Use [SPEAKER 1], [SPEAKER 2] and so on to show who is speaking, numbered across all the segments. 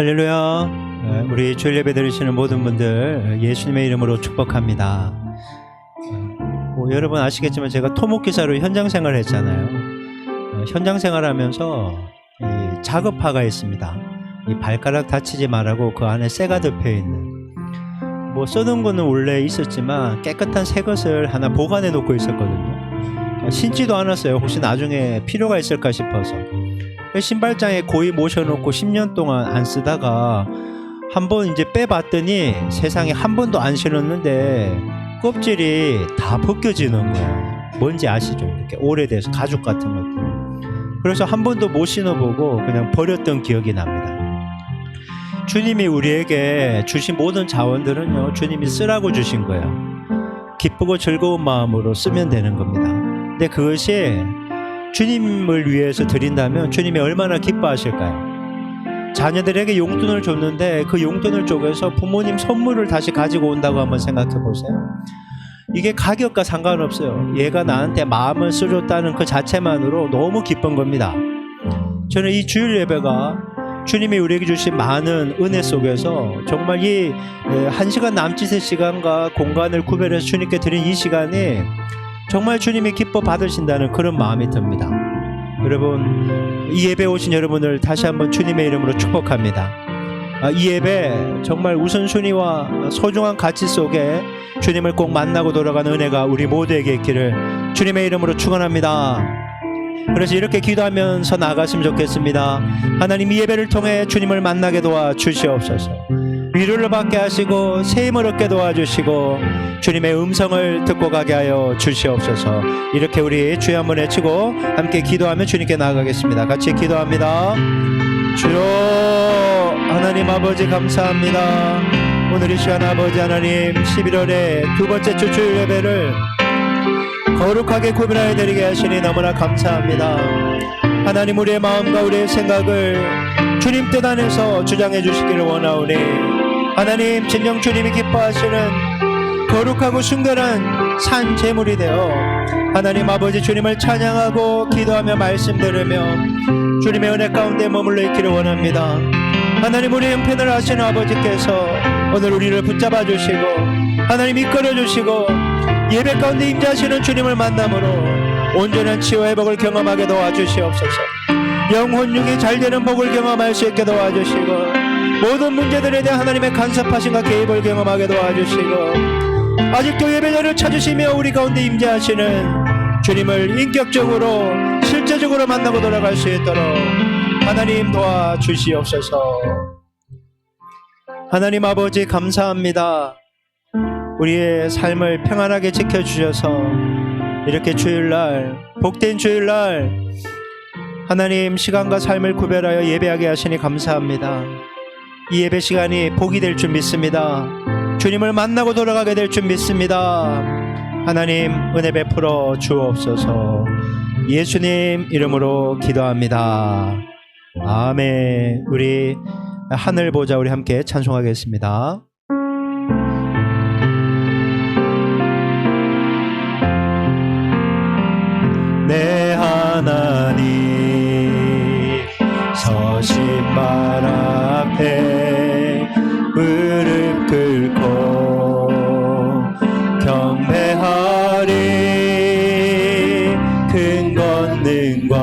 [SPEAKER 1] 할렐루야. 우리 주일 예배 드리시는 모든 분들 예수님의 이름으로 축복합니다. 여러분 아시겠지만 제가 토목기사로 현장 생활을 했잖아요. 현장 생활하면서 이 작업화가 있습니다. 이 발가락 다치지 말라고 그 안에 쇠가 덮여있는, 뭐 써둔 거는 원래 있었지만 깨끗한 새 것을 하나 보관해 놓고 있었거든요. 신지도 않았어요. 혹시 나중에 필요가 있을까 싶어서. 신발장에 고이 모셔놓고 10년 동안 안 쓰다가 한번 이제 빼봤더니 세상에 한 번도 안 신었는데 껍질이 다 벗겨지는 거예요. 뭔지 아시죠? 이렇게 오래돼서 가죽 같은 것들. 그래서 한 번도 못 신어보고 그냥 버렸던 기억이 납니다. 주님이 우리에게 주신 모든 자원들은요, 주님이 쓰라고 주신 거예요. 기쁘고 즐거운 마음으로 쓰면 되는 겁니다. 근데 그것이 주님을 위해서 드린다면 주님이 얼마나 기뻐하실까요? 자녀들에게 용돈을 줬는데 그 용돈을 쪼개서 부모님 선물을 다시 가지고 온다고 한번 생각해 보세요. 이게 가격과 상관없어요. 얘가 나한테 마음을 써줬다는 그 자체만으로 너무 기쁜 겁니다. 저는 이 주일 예배가 주님이 우리에게 주신 많은 은혜 속에서 정말 이 1시간 남짓의 시간과 공간을 구별해서 주님께 드린 이 시간이 정말 주님이 기뻐 받으신다는 그런 마음이 듭니다. 여러분, 이 예배 오신 여러분을 다시 한번 주님의 이름으로 축복합니다. 이 예배 정말 우선순위와 소중한 가치 속에 주님을 꼭 만나고 돌아가는 은혜가 우리 모두에게 있기를 주님의 이름으로 축원합니다. 그래서 이렇게 기도하면서 나갔으면 좋겠습니다. 하나님, 이 예배를 통해 주님을 만나게 도와주시옵소서. 위로를 받게 하시고 새 힘을 얻게 도와주시고 주님의 음성을 듣고 가게 하여 주시옵소서. 이렇게 우리 주여 한번 외치고 함께 기도하며 주님께 나아가겠습니다. 같이 기도합니다. 주여 하나님 아버지 감사합니다. 오늘 이 시간 아버지 하나님 11월의 두 번째 주 주일 예배를 거룩하게 구별하여 드리게 하시니 너무나 감사합니다. 하나님, 우리의 마음과 우리의 생각을 주님 뜻 안에서 주장해 주시기를 원하오니 하나님, 진정 주님이 기뻐하시는 거룩하고 순결한 산 제물이 되어 하나님 아버지 주님을 찬양하고 기도하며 말씀 들으며 주님의 은혜 가운데 머물러 있기를 원합니다. 하나님, 우리 형편을 아시는 아버지께서 오늘 우리를 붙잡아 주시고 하나님 이끌어 주시고 예배 가운데 임재하시는 주님을 만남으로 온전한 치유 회복을 경험하게 도와주시옵소서. 영혼 육이 잘되는 복을 경험할 수 있게 도와주시고 모든 문제들에 대한 하나님의 간섭하심과 개입을 경험하게 도와주시고 아직도 예배자를 찾으시며 우리 가운데 임재하시는 주님을 인격적으로 실제적으로 만나고 돌아갈 수 있도록 하나님 도와주시옵소서. 하나님 아버지 감사합니다. 우리의 삶을 평안하게 지켜주셔서 이렇게 주일날, 복된 주일날 하나님 시간과 삶을 구별하여 예배하게 하시니 감사합니다. 이 예배 시간이 복이 될 줄 믿습니다. 주님을 만나고 돌아가게 될 줄 믿습니다. 하나님 은혜 베풀어 주옵소서. 예수님 이름으로 기도합니다. 아멘. 우리 하늘 보자 우리 함께 찬송하겠습니다. 내 하나님 서신 발 앞에 무릎 꿇고 경배하리. 큰 권능과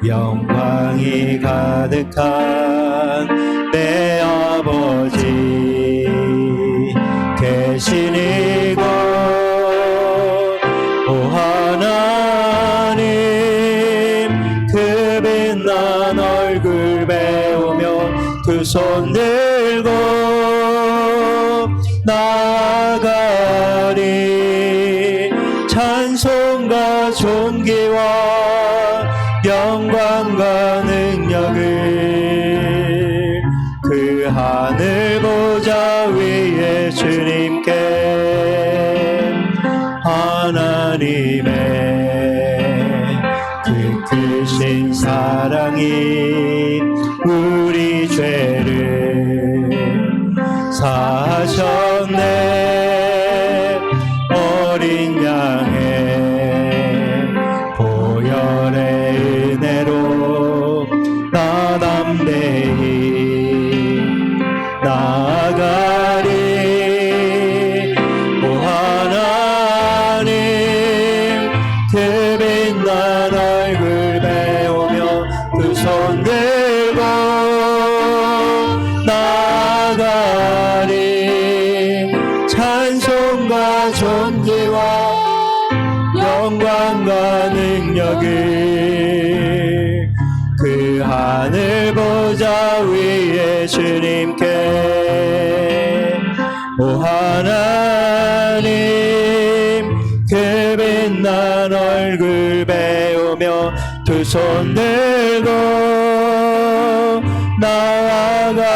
[SPEAKER 1] 영광이 가득한 내 아버지 계신 이곳 오 하나님 그 빛난 얼굴 배우며 두 손 들고 나가리. 찬송과 존귀와 영광과 능력을 그 하늘 보좌 위에 주님께 하나님의 그 크신 사랑이 우리 죄를 사하셨네. 어린 양의 보혈의 은혜로 나 담대 보좌 위에 주님께 오 하나님 그 빛난 얼굴 배우며 두 손 들고 나아가리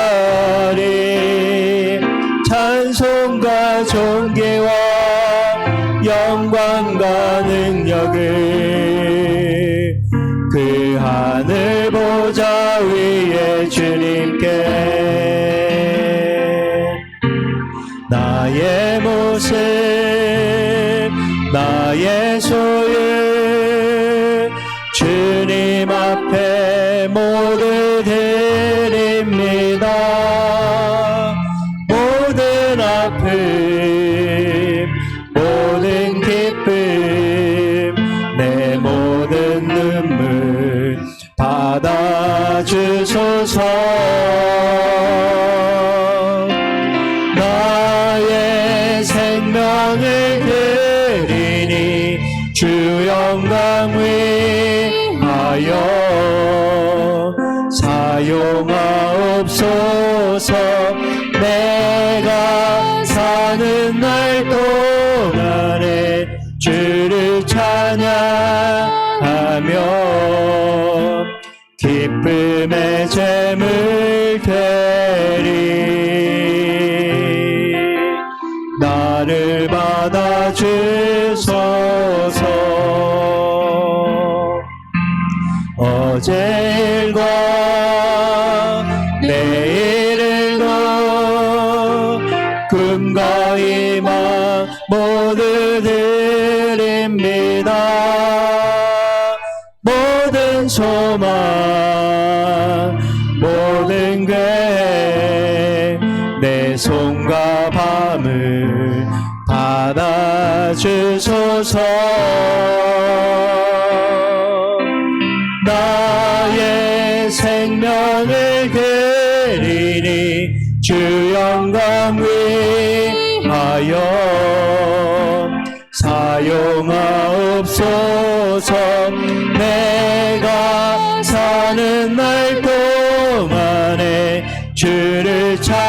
[SPEAKER 1] 찬송과 존귀와 영광과 능력을 그 하늘 보좌 위에 주님께 나의 모습 나의 소유 주님 앞에 모두 드립니다. 모든 아픔 모든 기쁨 내 모든 눈물 받아주소서. 나의 생명을 드리니 주 영광 위하여 사용하옵소서. 내가 사는 날 동안에 주를 찬양하며 기쁨의 제물 되리. 나를 받아주소서. 어제 일과 내일 일과 꿈과 희망 모두 드립니다. 모든 소망 모든 계획 내 손과 밤을 받아주소서. 나의 생명을 드리니 주 영광 위하여 사용하옵소서. 내가 사는 날 동안에 주를 찬양하며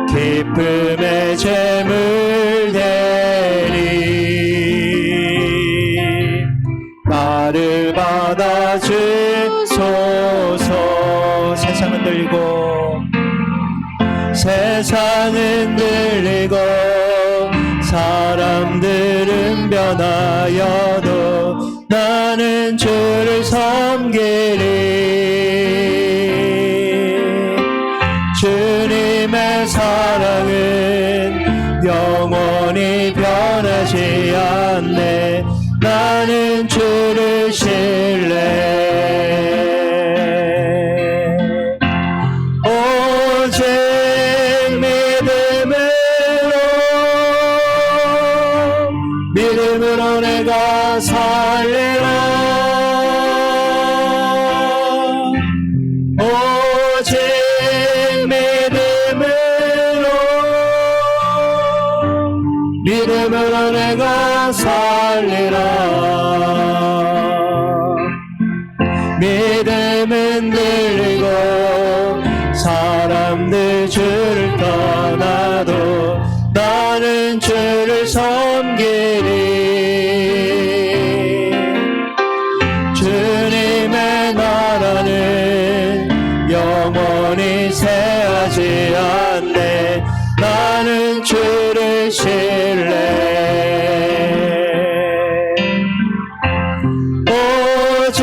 [SPEAKER 1] 기쁨의 제물 되리. 나를 받아주소서. 세상은 들리고 세상은 들리고 사람들은 변하여도 나는 주를 섬기리. 주님의 사랑은 영원히 변하지 않네. 나는 주를 신뢰. 오직 믿음으로 내가 살리라. 오직 믿음으로 내가 살리라. 믿음은 들리고 사람들 주를 떠나도 나는 주를 섬기리. 주님의 나라는 영원히 새하지 않네. 나는 주를 신뢰. 오직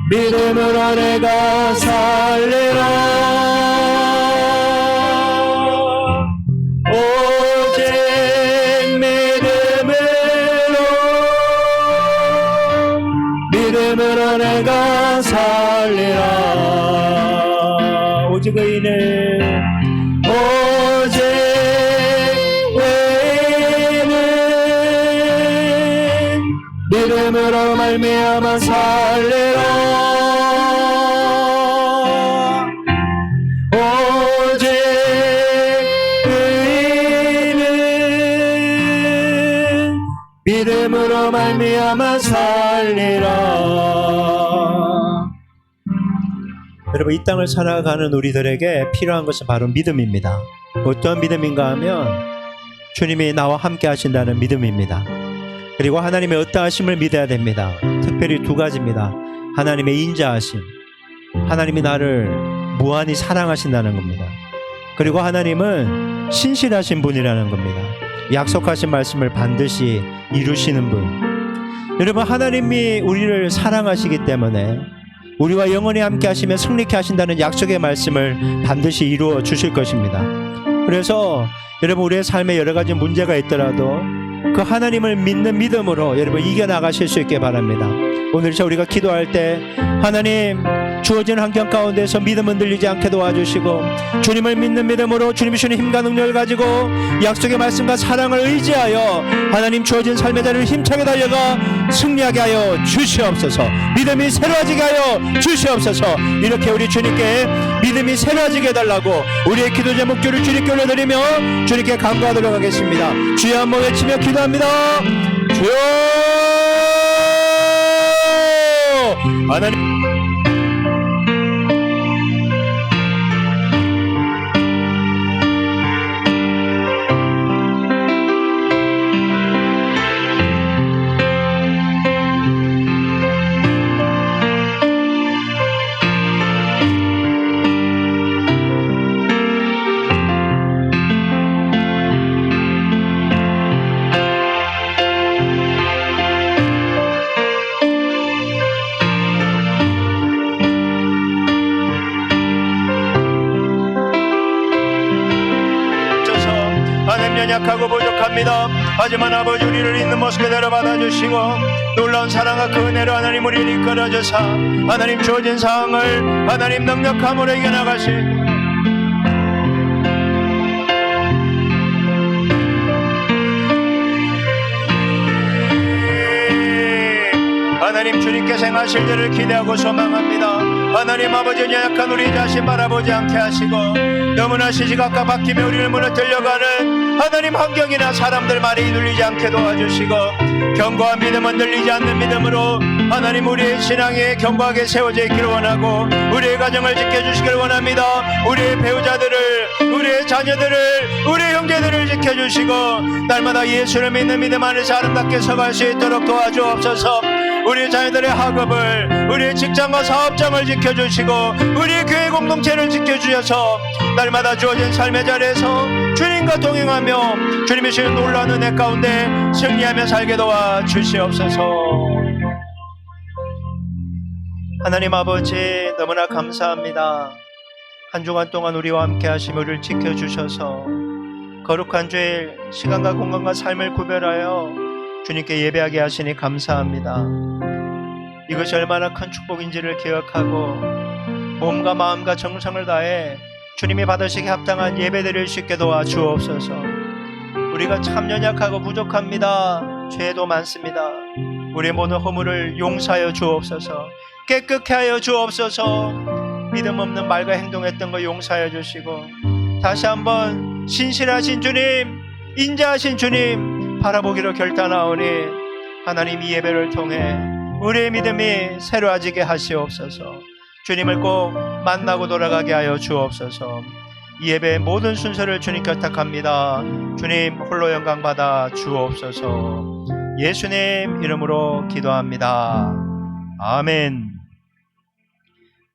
[SPEAKER 1] 믿음으로 내가 살리라. 오직 믿음으로 내가 살리라. 오직 의인은 오직 의인은 믿음으로 말미암아 살리라. 오직 의인은 믿음으로 말미암아 살리라. 여러분, 이 땅을 살아가는 우리들에게 필요한 것은 바로 믿음입니다. 어떤 믿음인가 하면 주님이 나와 함께 하신다는 믿음입니다. 그리고 하나님의 어떠하심을 믿어야 됩니다. 특별히 두 가지입니다. 하나님의 인자하심, 하나님이 나를 무한히 사랑하신다는 겁니다. 그리고 하나님은 신실하신 분이라는 겁니다. 약속하신 말씀을 반드시 이루시는 분. 여러분, 하나님이 우리를 사랑하시기 때문에 우리와 영원히 함께 하시며 승리케 하신다는 약속의 말씀을 반드시 이루어 주실 것입니다. 그래서 여러분, 우리의 삶에 여러 가지 문제가 있더라도 그 하나님을 믿는 믿음으로 여러분 이겨나가실 수 있게 바랍니다. 오늘 우리가 기도할 때 하나님, 주어진 환경 가운데서 믿음 흔들리지 않게 도와주시고 주님을 믿는 믿음으로 주님이 주신 힘과 능력을 가지고 약속의 말씀과 사랑을 의지하여 하나님 주어진 삶의 자리를 힘차게 달려가 승리하게 하여 주시옵소서. 믿음이 새로워지게 하여 주시옵소서. 이렇게 우리 주님께 믿음이 새로워지게 해달라고 우리의 기도 제목들을 주님께 올려드리며 주님께 간구하도록 하겠습니다. 주여 한번 외치며 기도합니다. 주여 하나님, 연약하고 부족합니다. 하지만 아버지, 우리를 있는 모습 그대로 받아주시고 놀라운 사랑과 그 은혜로 하나님 우리를 이끌어주사 하나님 주어진 상황을 하나님 능력함으로 이겨나가시고 하나님 주님께서 행하실 일을 기대하고 소망합니다. 하나님 아버지, 연약한 우리 자신 바라보지 않게 하시고 너무나 시시각각 바뀌며 우리를 무너뜨려가는 하나님 환경이나 사람들 말에 눌리지 않게 도와주시고 견고한 믿음 흔들리지 않는 믿음으로 하나님 우리의 신앙에 견고하게 세워져 있기를 원하고 우리의 가정을 지켜주시기를 원합니다. 우리의 배우자들을, 우리의 자녀들을, 우리의 형제들을 지켜주시고 날마다 예수를 믿는 믿음 안에서 아름답게 서갈 수 있도록 도와주옵소서. 우리 자녀들의 학업을, 우리의 직장과 사업장을 지켜주시고 우리의 교회 공동체를 지켜주셔서 날마다 주어진 삶의 자리에서 주님과 동행하며 주님의 주신 놀라운 은혜 가운데 승리하며 살게 도와주시옵소서. 하나님 아버지, 너무나 감사합니다. 한 주간 동안 우리와 함께 하시며 우리를 지켜주셔서 거룩한 주일 시간과 공간과 삶을 구별하여 주님께 예배하게 하시니 감사합니다. 이것이 얼마나 큰 축복인지를 기억하고 몸과 마음과 정성을 다해 주님이 받으시기 합당한 예배드릴 수 있게 도와주옵소서. 우리가 참 연약하고 부족합니다. 죄도 많습니다. 우리의 모든 허물을 용서하여 주옵소서. 깨끗게 하여 주옵소서. 믿음 없는 말과 행동했던 거 용서하여 주시고 다시 한번 신실하신 주님, 인자하신 주님 바라보기로 결단하오니 하나님 이 예배를 통해 우리의 믿음이 새로워지게 하시옵소서. 주님을 꼭 만나고 돌아가게 하여 주옵소서. 이 예배의 모든 순서를 주님께 부탁합니다. 주님 홀로 영광 받아 주옵소서. 예수님 이름으로 기도합니다. 아멘.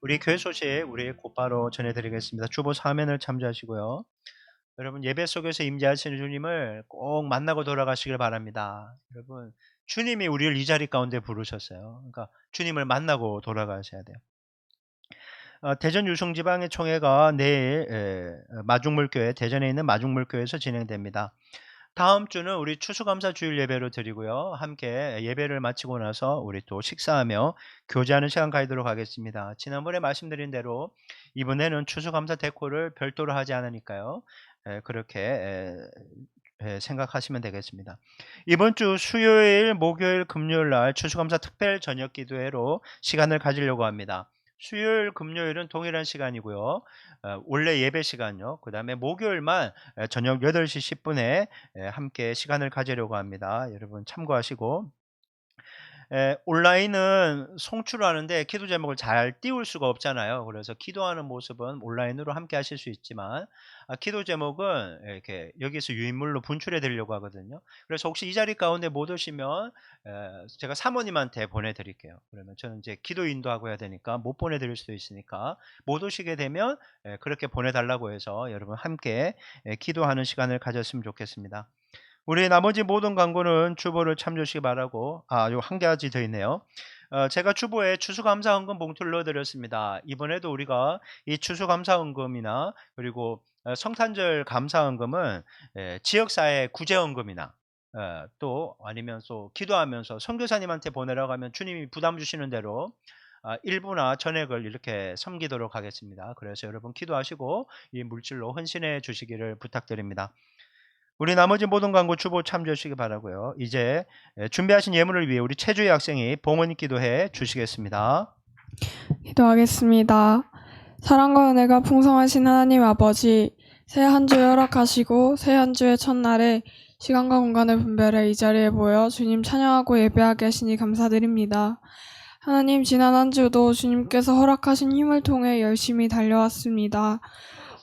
[SPEAKER 1] 우리 교회 소식 우리 곧바로 전해드리겠습니다. 주보 사면을 참조하시고요. 여러분, 예배 속에서 임재하시는 주님을 꼭 만나고 돌아가시길 바랍니다. 여러분, 주님이 우리를 이 자리 가운데 부르셨어요. 그러니까 주님을 만나고 돌아가셔야 돼요. 대전 유성지방의 총회가 내일 마중물교회, 대전에 있는 마중물교회에서 진행됩니다. 다음 주는 우리 추수감사 주일 예배로 드리고요. 함께 예배를 마치고 나서 우리 또 식사하며 교제하는 시간 가지도록 하겠습니다. 지난번에 말씀드린 대로 이번에는 추수감사 데코를 별도로 하지 않으니까요. 그렇게 생각하시면 되겠습니다. 이번 주 수요일, 목요일, 금요일 날 추수감사 특별 저녁 기도회로 시간을 가지려고 합니다. 수요일, 금요일은 동일한 시간이고요. 원래 예배 시간요. 그 다음에 목요일만 저녁 8시 10분에 함께 시간을 가지려고 합니다. 여러분 참고하시고, 온라인은 송출하는데 기도 제목을 잘 띄울 수가 없잖아요. 그래서 기도하는 모습은 온라인으로 함께 하실 수 있지만, 기도 제목은 이렇게 여기서 유인물로 분출해 드리려고 하거든요. 그래서 혹시 이 자리 가운데 못 오시면 제가 사모님한테 보내드릴게요. 그러면 저는 이제 기도 인도하고 해야 되니까 못 보내드릴 수도 있으니까, 못 오시게 되면 그렇게 보내달라고 해서 여러분 함께 기도하는 시간을 가졌으면 좋겠습니다. 우리 나머지 모든 광고는 주보를 참조하시기 바라고, 요 한 가지 더 있네요. 제가 주보에 추수감사헌금 봉투를 넣어드렸습니다. 이번에도 우리가 이 추수감사헌금이나 그리고 성탄절 감사헌금은 지역사회 구제헌금이나 또 아니면 또 기도하면서 선교사님한테 보내라고 하면 주님이 부담 주시는 대로 일부나 전액을 이렇게 섬기도록 하겠습니다. 그래서 여러분 기도하시고 이 물질로 헌신해 주시기를 부탁드립니다. 우리 나머지 모든 광고 주보 참조하시기 바라고요. 이제 준비하신 예물을 위해 우리 최주희 학생이 봉헌 기도해 주시겠습니다.
[SPEAKER 2] 기도하겠습니다. 사랑과 은혜가 풍성하신 하나님 아버지, 새 한 주 허락하시고 새 한 주의 첫날에 시간과 공간을 분별해 이 자리에 모여 주님 찬양하고 예배하게 하시니 감사드립니다. 하나님, 지난 한 주도 주님께서 허락하신 힘을 통해 열심히 달려왔습니다.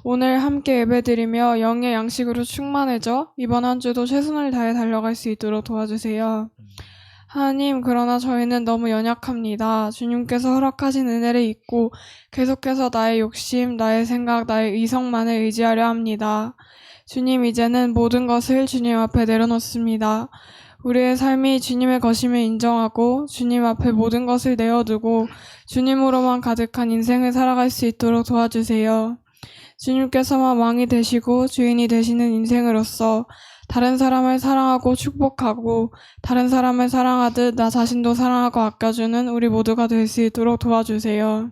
[SPEAKER 2] 오늘 함께 예배드리며 영의 양식으로 충만해져 이번 한 주도 최선을 다해 달려갈 수 있도록 도와주세요. 하나님, 그러나 저희는 너무 연약합니다. 주님께서 허락하신 은혜를 잊고 계속해서 나의 욕심, 나의 생각, 나의 이성만을 의지하려 합니다. 주님, 이제는 모든 것을 주님 앞에 내려놓습니다. 우리의 삶이 주님의 것임을 인정하고 주님 앞에 모든 것을 내어두고 주님으로만 가득한 인생을 살아갈 수 있도록 도와주세요. 주님께서만 왕이 되시고 주인이 되시는 인생으로서 다른 사람을 사랑하고 축복하고 다른 사람을 사랑하듯 나 자신도 사랑하고 아껴주는 우리 모두가 될 수 있도록 도와주세요.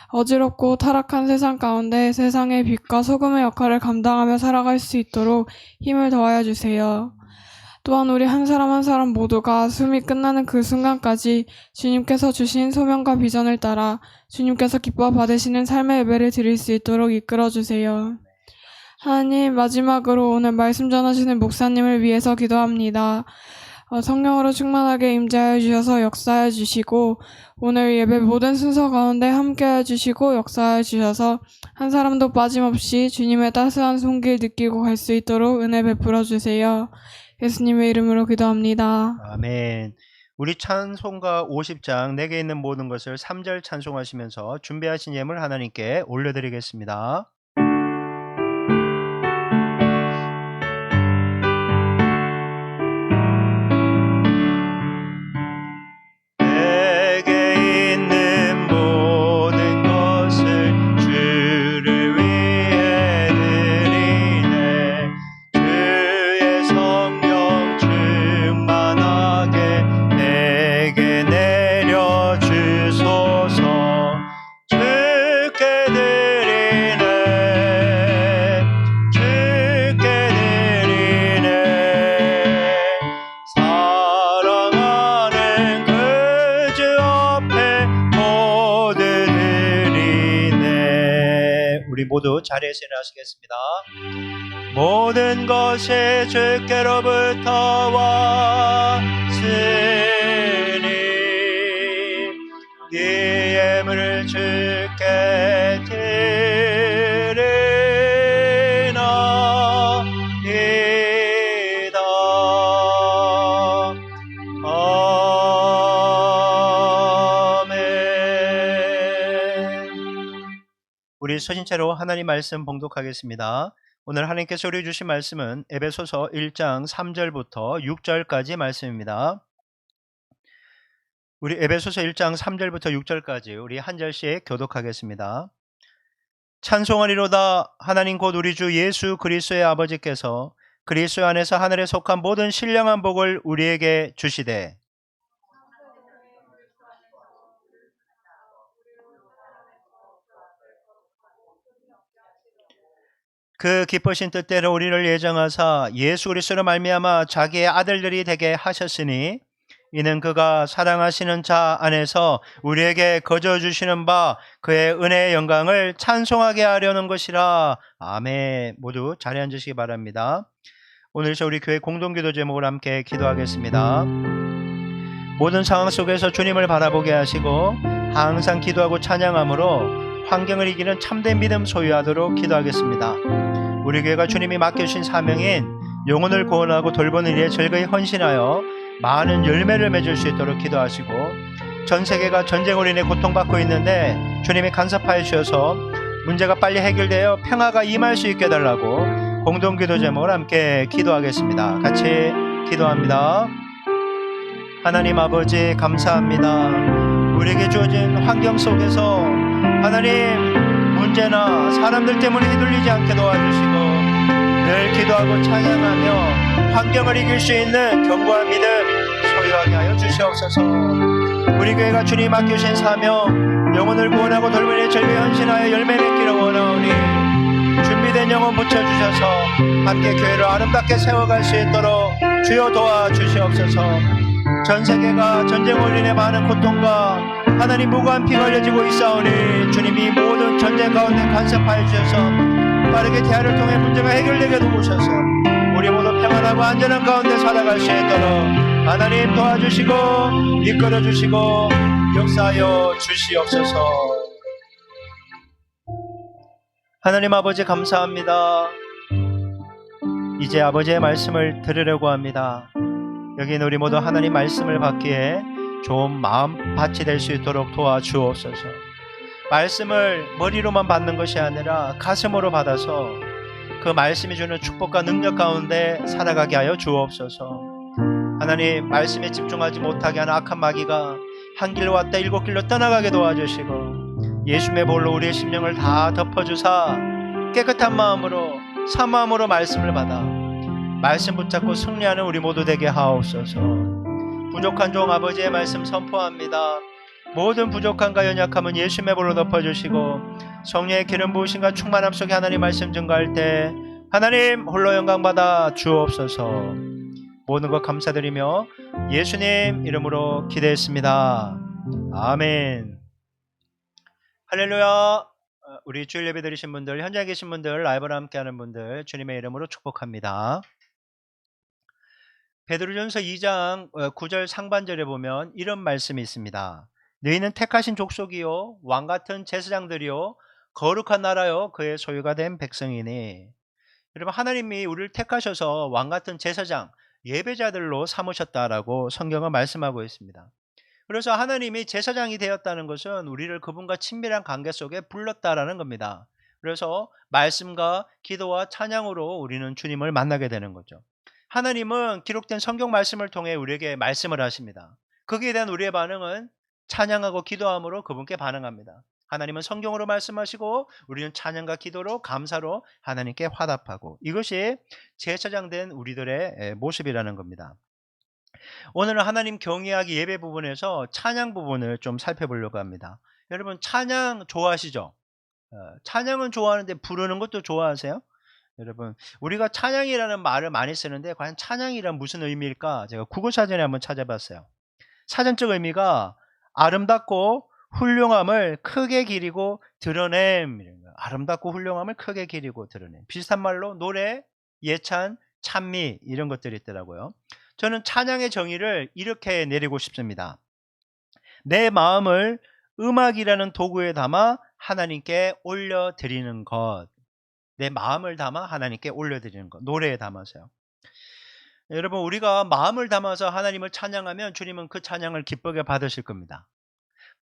[SPEAKER 2] 어지럽고 타락한 세상 가운데 세상의 빛과 소금의 역할을 감당하며 살아갈 수 있도록 힘을 더하여 주세요. 또한 우리 한 사람 한 사람 모두가 숨이 끝나는 그 순간까지 주님께서 주신 소명과 비전을 따라 주님께서 기뻐 받으시는 삶의 예배를 드릴 수 있도록 이끌어주세요. 하나님, 마지막으로 오늘 말씀 전하시는 목사님을 위해서 기도합니다. 성령으로 충만하게 임재하여 주셔서 역사하여 주시고 오늘 예배 모든 순서 가운데 함께하여 주시고 역사하여 주셔서 한 사람도 빠짐없이 주님의 따스한 손길 느끼고 갈 수 있도록 은혜 베풀어 주세요. 예수님의 이름으로 기도합니다.
[SPEAKER 1] 아멘. 우리 찬송가 50장 내게 있는 모든 것을 3절 찬송하시면서 준비하신 예물 하나님께 올려드리겠습니다. 내게 있는 모든 것을 주를 위해 드리네. 주의 성령 충만하게 내게 내려 주소서. 주께 드리네. 주께 드리네. 사랑하는 그 주 앞에 모두 드리네. 우리 모두 자리에서 일어나시겠습니다. 모든 것이 주께로부터 왔으니 이 예물을 주께 드리나이다. 아멘. 우리 서신체로 하나님 말씀 봉독하겠습니다. 오늘 하나님께서 우리 주신 말씀은 에베소서 1장 3절부터 6절까지 말씀입니다. 우리 에베소서 1장 3절부터 6절까지 우리 한 절씩 교독하겠습니다. 찬송하리로다. 하나님 곧 우리 주 예수 그리스도의 아버지께서 그리스도 안에서 하늘에 속한 모든 신령한 복을 우리에게 주시되 그 기쁘신 뜻대로 우리를 예정하사 예수 그리스도로 말미암아 자기의 아들들이 되게 하셨으니 이는 그가 사랑하시는 자 안에서 우리에게 거저 주시는 바 그의 은혜의 영광을 찬송하게 하려는 것이라. 아멘. 모두 자리에 앉으시기 바랍니다. 오늘 우리 교회 공동기도 제목을 함께 기도하겠습니다. 모든 상황 속에서 주님을 바라보게 하시고 항상 기도하고 찬양함으로 환경을 이기는 참된 믿음 소유하도록 기도하겠습니다. 우리 교회가 주님이 맡겨주신 사명인 영혼을 구원하고 돌보는 일에 즐거이 헌신하여 많은 열매를 맺을 수 있도록 기도하시고, 전 세계가 전쟁으로 인해 고통받고 있는데 주님이 간섭하여 주셔서 문제가 빨리 해결되어 평화가 임할 수 있게 해달라고 공동기도 제목을 함께 기도하겠습니다. 같이 기도합니다. 하나님 아버지 감사합니다. 우리에게 주어진 환경 속에서 하나님 문제나 사람들 때문에 휘둘리지 않게 도와주시고 늘 기도하고 찬양하며 환경을 이길 수 있는 견고한 믿음 소유하게 하여 주시옵소서. 우리 교회가 주님 맡겨주신 사명 영혼을 구원하고 돌보는 절개 헌신하여 열매 맺기를 원하오니 준비된 영혼 붙여주셔서 함께 교회를 아름답게 세워갈 수 있도록 주여 도와주시옵소서. 전 세계가 전쟁으로 인해 많은 고통과 하나님 무고한 피가 흘려지고 있사오니 주님이 모든 전쟁 가운데 간섭하여 주셔서 빠르게 대화를 통해 문제가 해결되게 도우셔서 우리 모두 평안하고 안전한 가운데 살아갈 수 있도록 하나님 도와주시고 이끌어 주시고 역사하여 주시옵소서. 하나님 아버지 감사합니다. 이제 아버지의 말씀을 들으려고 합니다. 여기 우리 모두 하나님 말씀을 받기에 좋은 마음 밭이 될 수 있도록 도와주옵소서. 말씀을 머리로만 받는 것이 아니라 가슴으로 받아서 그 말씀이 주는 축복과 능력 가운데 살아가게 하여 주옵소서. 하나님 말씀에 집중하지 못하게 하는 악한 마귀가 한 길로 왔다 일곱 길로 떠나가게 도와주시고 예수의 볼로 우리의 심령을 다 덮어주사 깨끗한 마음으로 사마음으로 말씀을 받아 말씀 붙잡고 승리하는 우리 모두 되게 하옵소서. 부족한 종 아버지의 말씀 선포합니다. 모든 부족함과 연약함은 예수의 볼로 덮어주시고 성령의 기름 부으심과 충만함 속에 하나님 말씀 증거할 때 하나님 홀로 영광받아 주옵소서. 모든 것 감사드리며 예수님 이름으로 기도했습니다. 아멘. 할렐루야. 우리 주일 예배 드리신 분들, 현장에 계신 분들, 라이브로 함께하는 분들 주님의 이름으로 축복합니다. 베드로전서 2장 9절 상반절에 보면 이런 말씀이 있습니다. 너희는 택하신 족속이요 왕같은 제사장들이요 거룩한 나라요 그의 소유가 된 백성이니. 여러분 하나님이 우리를 택하셔서 왕같은 제사장 예배자들로 삼으셨다라고 성경은 말씀하고 있습니다. 그래서 하나님이 제사장이 되었다는 것은 우리를 그분과 친밀한 관계 속에 불렀다라는 겁니다. 그래서 말씀과 기도와 찬양으로 우리는 주님을 만나게 되는 거죠. 하나님은 기록된 성경 말씀을 통해 우리에게 말씀을 하십니다. 거기에 대한 우리의 반응은 찬양하고 기도함으로 그분께 반응합니다. 하나님은 성경으로 말씀하시고 우리는 찬양과 기도로 감사로 하나님께 화답하고, 이것이 제사장된 우리들의 모습이라는 겁니다. 오늘은 하나님 경외하기 예배 부분에서 찬양 부분을 좀 살펴보려고 합니다. 여러분 찬양 좋아하시죠? 찬양은 좋아하는데 부르는 것도 좋아하세요? 여러분 우리가 찬양이라는 말을 많이 쓰는데 과연 찬양이란 무슨 의미일까? 제가 국어사전에 한번 찾아봤어요. 사전적 의미가 아름답고 훌륭함을 크게 기리고 드러냄. 아름답고 훌륭함을 크게 기리고 드러냄. 비슷한 말로 노래, 예찬, 찬미 이런 것들이 있더라고요. 저는 찬양의 정의를 이렇게 내리고 싶습니다. 내 마음을 음악이라는 도구에 담아 하나님께 올려드리는 것. 내 마음을 담아 하나님께 올려드리는 것. 노래에 담아서요. 여러분 우리가 마음을 담아서 하나님을 찬양하면 주님은 그 찬양을 기쁘게 받으실 겁니다.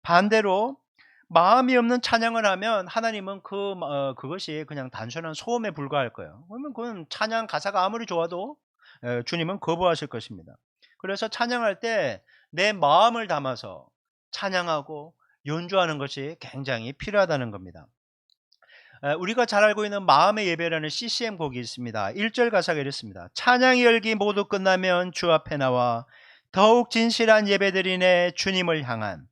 [SPEAKER 1] 반대로 마음이 없는 찬양을 하면 하나님은 그것이 그냥 단순한 소음에 불과할 거예요. 그러면 그건 찬양 가사가 아무리 좋아도 주님은 거부하실 것입니다. 그래서 찬양할 때 내 마음을 담아서 찬양하고 연주하는 것이 굉장히 필요하다는 겁니다. 우리가 잘 알고 있는 마음의 예배라는 CCM 곡이 있습니다. 1절 가사가 이렇습니다. 찬양의 열기 모두 끝나면 주 앞에 나와 더욱 진실한 예배드리네 주님을 향한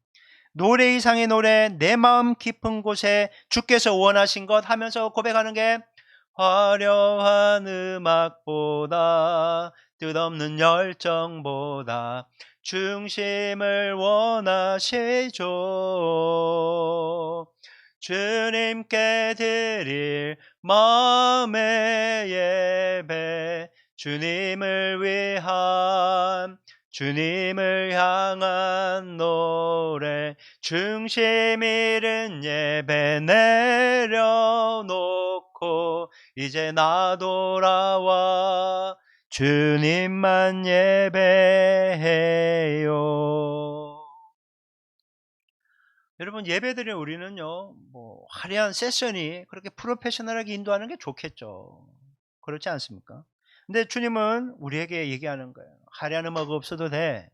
[SPEAKER 1] 노래 이상의 노래 내 마음 깊은 곳에 주께서 원하신 것 하면서 고백하는 게 화려한 음악보다 뜻없는 열정보다 중심을 원하시죠. 주님께 드릴 마음의 예배, 주님을 위한, 주님을 향한 노래, 중심 잃은 예배 내려놓고 이제 나 돌아와 주님만 예배해요. 여러분, 예배드리는 우리는요, 뭐 화려한 세션이 그렇게 프로페셔널하게 인도하는 게 좋겠죠. 그렇지 않습니까? 근데 주님은 우리에게 얘기하는 거예요. 화려한 음악 없어도 돼.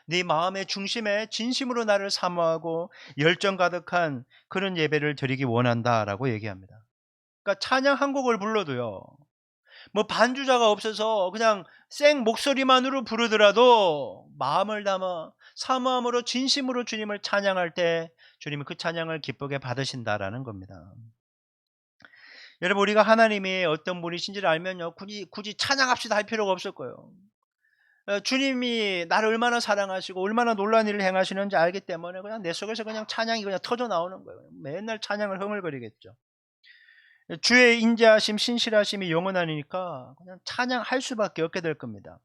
[SPEAKER 1] 네 마음의 중심에 진심으로 나를 사모하고 열정 가득한 그런 예배를 드리기 원한다라고 얘기합니다. 그러니까 찬양 한 곡을 불러도요, 뭐 반주자가 없어서 그냥 생 목소리만으로 부르더라도 마음을 담아 사모함으로 진심으로 주님을 찬양할 때 주님은 그 찬양을 기쁘게 받으신다라는 겁니다. 여러분, 우리가 하나님이 어떤 분이신지를 알면요, 굳이 찬양합시다 할 필요가 없을 거예요. 주님이 나를 얼마나 사랑하시고 얼마나 놀라운 일을 행하시는지 알기 때문에 그냥 내 속에서 그냥 찬양이 그냥 터져 나오는 거예요. 맨날 찬양을 흥얼거리겠죠. 주의 인자하심, 신실하심이 영원하니까 그냥 찬양할 수밖에 없게 될 겁니다.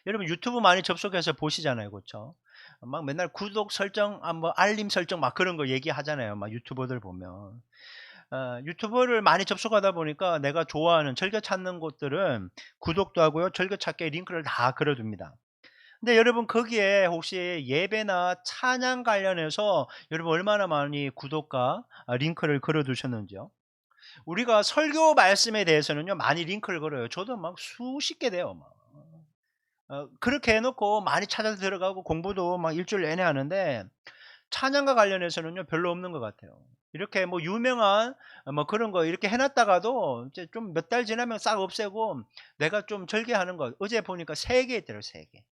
[SPEAKER 1] 여러분, 유튜브 많이 접속해서 보시잖아요, 그렇죠? 막 맨날 구독 설정, 뭐 알림 설정 막 그런 거 얘기하잖아요, 막 유튜버들 보면. 유튜브를 많이 접속하다 보니까 내가 좋아하는 즐겨 찾는 곳들은 구독도 하고요, 즐겨 찾기에 링크를 다 걸어둡니다. 근데 여러분, 거기에 혹시 예배나 찬양 관련해서 여러분 얼마나 많이 구독과 링크를 걸어두셨는지요? 우리가 설교 말씀에 대해서는요, 많이 링크를 걸어요. 저도 막 수십 개 돼요. 막. 그렇게 해놓고 많이 찾아서 들어가고 공부도 막 일주일 내내 하는데 찬양과 관련해서는요, 별로 없는 것 같아요. 이렇게 뭐 유명한 뭐 그런 거 이렇게 해놨다가도 이제 좀 몇 달 지나면 싹 없애고 내가 좀 절개하는 거 어제 보니까 3개 있더라고요. 3개.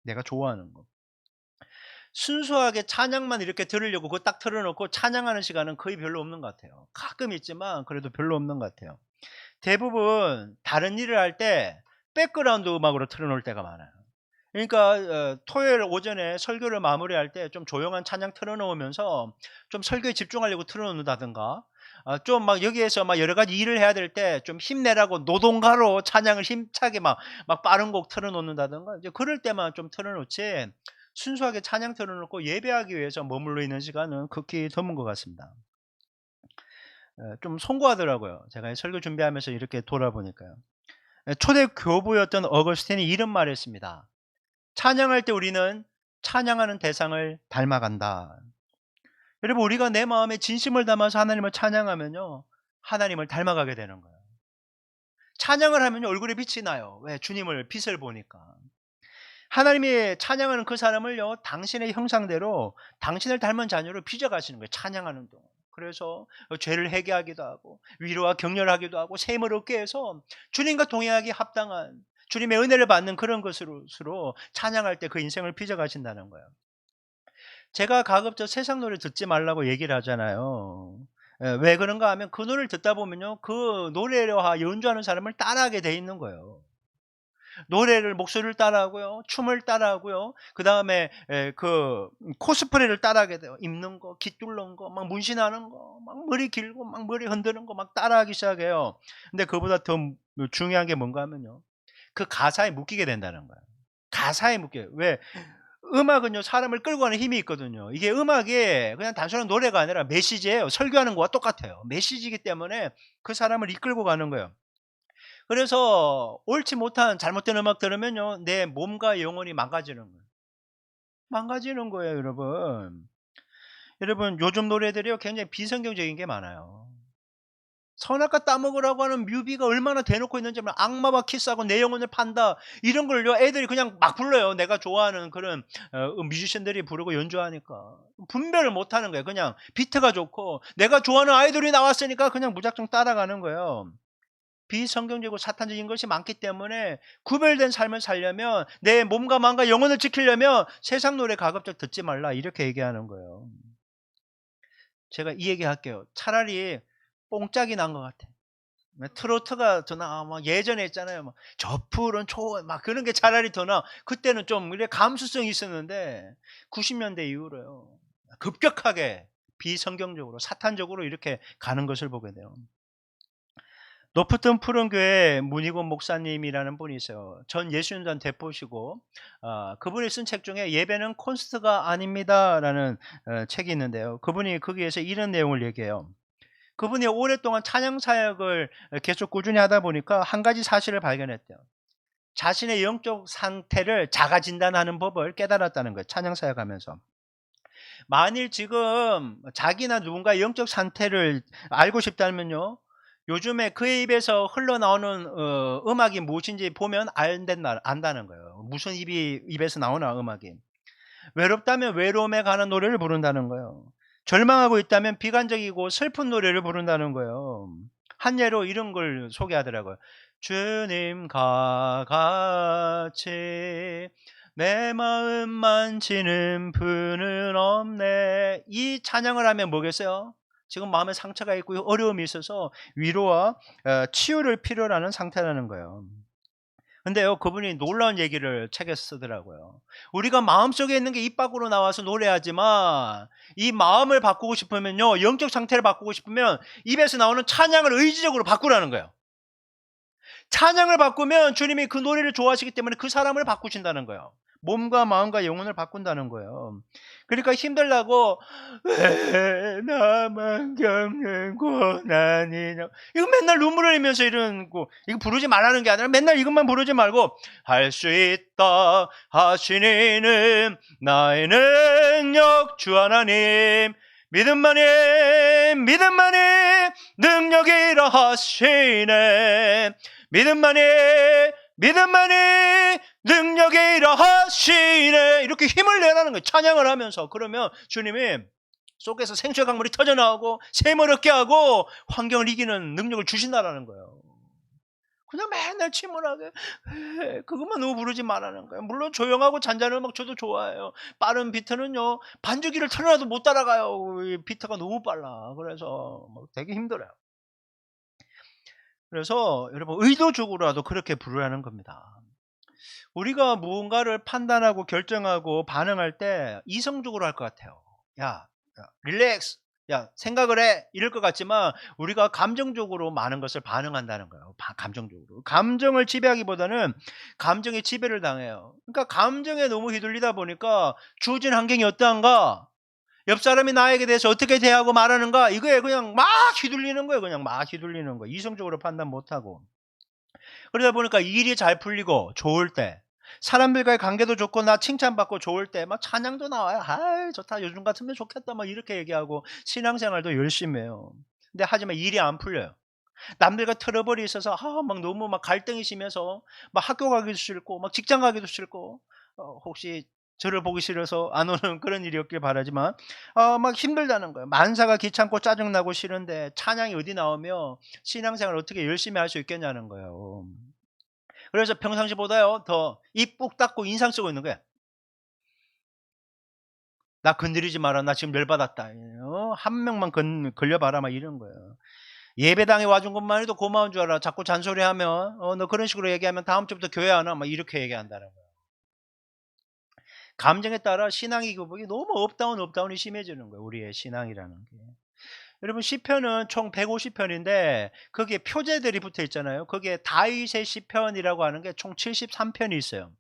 [SPEAKER 1] 내가 좋아하는 거. 순수하게 찬양만 이렇게 들으려고 그거 딱 틀어놓고 찬양하는 시간은 거의 별로 없는 것 같아요. 가끔 있지만 그래도 별로 없는 것 같아요. 대부분 다른 일을 할 때 백그라운드 음악으로 틀어놓을 때가 많아요. 그러니까 토요일 오전에 설교를 마무리할 때 좀 조용한 찬양 틀어놓으면서 좀 설교에 집중하려고 틀어놓는다든가, 좀 막 여기에서 막 여러 가지 일을 해야 될 때 좀 힘내라고 노동가로 찬양을 힘차게 막 빠른 곡 틀어놓는다든가, 이제 그럴 때만 좀 틀어놓지 순수하게 찬양 틀어놓고 예배하기 위해서 머물러 있는 시간은 극히 드문 것 같습니다. 좀 송구하더라고요. 제가 설교 준비하면서 이렇게 돌아보니까요. 초대 교부였던 어거스틴이 이런 말을 했습니다. 찬양할 때 우리는 찬양하는 대상을 닮아간다. 여러분, 우리가 내 마음에 진심을 담아서 하나님을 찬양하면요, 하나님을 닮아가게 되는 거예요. 찬양을 하면 얼굴에 빛이 나요. 왜? 주님을 빛을 보니까. 하나님이 찬양하는 그 사람을요, 당신의 형상대로 당신을 닮은 자녀로 빚어가시는 거예요. 찬양하는 동안. 그래서 죄를 회개하기도 하고 위로와 격려하기도 하고 샘을 얻게 해서 주님과 동행하기 합당한 주님의 은혜를 받는 그런 것으로 찬양할 때 그 인생을 빚어가신다는 거예요. 제가 가급적 세상 노래 듣지 말라고 얘기를 하잖아요. 왜 그런가 하면 그 노래를 듣다 보면요, 그 노래와 연주하는 사람을 따라하게 돼 있는 거예요. 노래를 목소리를 따라하고요, 춤을 따라하고요, 그 다음에 그 코스프레를 따라하게 돼요. 입는 거, 깃둘른 거, 막 문신하는 거, 막 머리 길고 막 머리 흔드는 거 막 따라하기 시작해요. 근데 그보다 더 중요한 게 뭔가 하면요, 그 가사에 묶이게 된다는 거예요. 가사에 묶여요. 왜? 음악은요, 사람을 끌고 가는 힘이 있거든요. 이게 음악이 그냥 단순한 노래가 아니라 메시지예요. 설교하는 거와 똑같아요. 메시지이기 때문에 그 사람을 이끌고 가는 거예요. 그래서 옳지 못한 잘못된 음악 들으면요, 내 몸과 영혼이 망가지는 거예요. 망가지는 거예요, 여러분. 여러분, 요즘 노래들이요, 굉장히 비성경적인 게 많아요. 선악과 따먹으라고 하는 뮤비가 얼마나 대놓고 있는지 몰라. 악마와 키스하고 내 영혼을 판다, 이런 걸요 애들이 그냥 막 불러요. 내가 좋아하는 그런 뮤지션들이 부르고 연주하니까 분별을 못하는 거예요. 그냥 비트가 좋고 내가 좋아하는 아이돌이 나왔으니까 그냥 무작정 따라가는 거예요. 비성경적이고 사탄적인 것이 많기 때문에 구별된 삶을 살려면, 내 몸과 마음과 영혼을 지키려면 세상 노래 가급적 듣지 말라, 이렇게 얘기하는 거예요. 제가 이 얘기 할게요. 차라리 뽕짝이 난 것 같아. 트로트가 더 나아. 막 예전에 있잖아요. 저 푸른 초원 막 그런 게 차라리 더 나아. 그때는 좀 이래 감수성이 있었는데 90년대 이후로요. 급격하게 비성경적으로 사탄적으로 이렇게 가는 것을 보게 돼요. 높은 푸른 교회 문희곤 목사님이라는 분이 있어요. 전 예수님전 대표시고 그분이 쓴 책 중에 예배는 콘서트가 아닙니다라는 책이 있는데요. 그분이 거기에서 이런 내용을 얘기해요. 그분이 오랫동안 찬양 사역을 계속 꾸준히 하다 보니까 한 가지 사실을 발견했대요. 자신의 영적 상태를 자가 진단하는 법을 깨달았다는 거예요. 찬양 사역하면서. 만일 지금 자기나 누군가의 영적 상태를 알고 싶다면요. 요즘에 그의 입에서 흘러나오는 음악이 무엇인지 보면 안다는 거예요. 무슨 입에서 나오나 음악이. 외롭다면 외로움에 관한 노래를 부른다는 거예요. 절망하고 있다면 비관적이고 슬픈 노래를 부른다는 거예요. 한 예로 이런 걸 소개하더라고요. 주님과 같이 내 마음 만지는 분은 없네. 이 찬양을 하면 뭐겠어요? 지금 마음에 상처가 있고 어려움이 있어서 위로와 치유를 필요로 하는 상태라는 거예요. 근데요, 그분이 놀라운 얘기를 책에 쓰더라고요. 우리가 마음속에 있는 게 입 밖으로 나와서 노래하지만 이 마음을 바꾸고 싶으면요, 영적 상태를 바꾸고 싶으면 입에서 나오는 찬양을 의지적으로 바꾸라는 거예요. 찬양을 바꾸면 주님이 그 노래를 좋아하시기 때문에 그 사람을 바꾸신다는 거예요. 몸과 마음과 영혼을 바꾼다는 거예요. 그러니까 힘들다고 왜 나만 겪는 고난이냐, 이거 맨날 눈물을 흘리면서 이런 거 이거 부르지 말라는 게 아니라 맨날 이것만 부르지 말고 할 수 있다 하시니는 나의 능력 주 하나님 믿음만이 능력이라 하시네. 믿음만이 능력이라 하시네. 이렇게 힘을 내라는 거예요. 찬양을 하면서. 그러면 주님이 속에서 생수의 강물이 터져나오고 샘을 얻게 하고 환경을 이기는 능력을 주신다라는 거예요. 그냥 맨날 침울하게 그것만 너무 부르지 말라는 거예요. 물론 조용하고 잔잔한 음악 저도 좋아해요. 빠른 비트는요, 반주기를 틀어놔도 못 따라가요. 이 비트가 너무 빨라. 그래서 되게 힘들어요. 그래서 여러분 의도적으로라도 그렇게 부르라는 겁니다. 우리가 무언가를 판단하고 결정하고 반응할 때 이성적으로 할 것 같아요. 야, 릴렉스. 야, 생각을 해. 이럴 것 같지만 우리가 감정적으로 많은 것을 반응한다는 거예요. 감정적으로. 감정을 지배하기보다는 감정에 지배를 당해요. 그러니까 감정에 너무 휘둘리다 보니까 주어진 환경이 어떠한가? 옆 사람이 나에게 대해서 어떻게 대하고 말하는가? 이거에 그냥 막 휘둘리는 거예요. 그냥 막 휘둘리는 거예요. 이성적으로 판단 못하고. 그러다 보니까 일이 잘 풀리고 좋을 때, 사람들과의 관계도 좋고 나 칭찬받고 좋을 때 막 찬양도 나와요. 아, 좋다. 요즘 같으면 좋겠다. 막 이렇게 얘기하고 신앙생활도 열심히 해요. 근데 하지만 일이 안 풀려요. 남들과 트러블이 있어서 막 너무 막 갈등이 심해서 막 학교 가기도 싫고 막 직장 가기도 싫고 혹시 저를 보기 싫어서 안 오는 그런 일이 없길 바라지만 막 힘들다는 거예요. 만사가 귀찮고 짜증나고 싫은데 찬양이 어디 나오며 신앙생활 어떻게 열심히 할 수 있겠냐는 거예요. 그래서 평상시보다요 더 입 꾹 닫고 인상 쓰고 있는 거야. 나 건드리지 마라. 나 지금 열받았다. 한 명만 걸려봐라. 막 이런 거예요. 예배당에 와준 것만 해도 고마운 줄 알아. 자꾸 잔소리하면 너 그런 식으로 얘기하면 다음 주부터 교회 안 와. 막 이렇게 얘기한다는 거예요. 감정에 따라 신앙의 교복이 너무 업다운이 심해지는 거예요. 우리의 신앙이라는 게. 여러분 시편은 총 150편인데 거기에 표제들이 붙어 있잖아요. 거기에 다윗의 시편이라고 하는 게 총 73편이 있어요.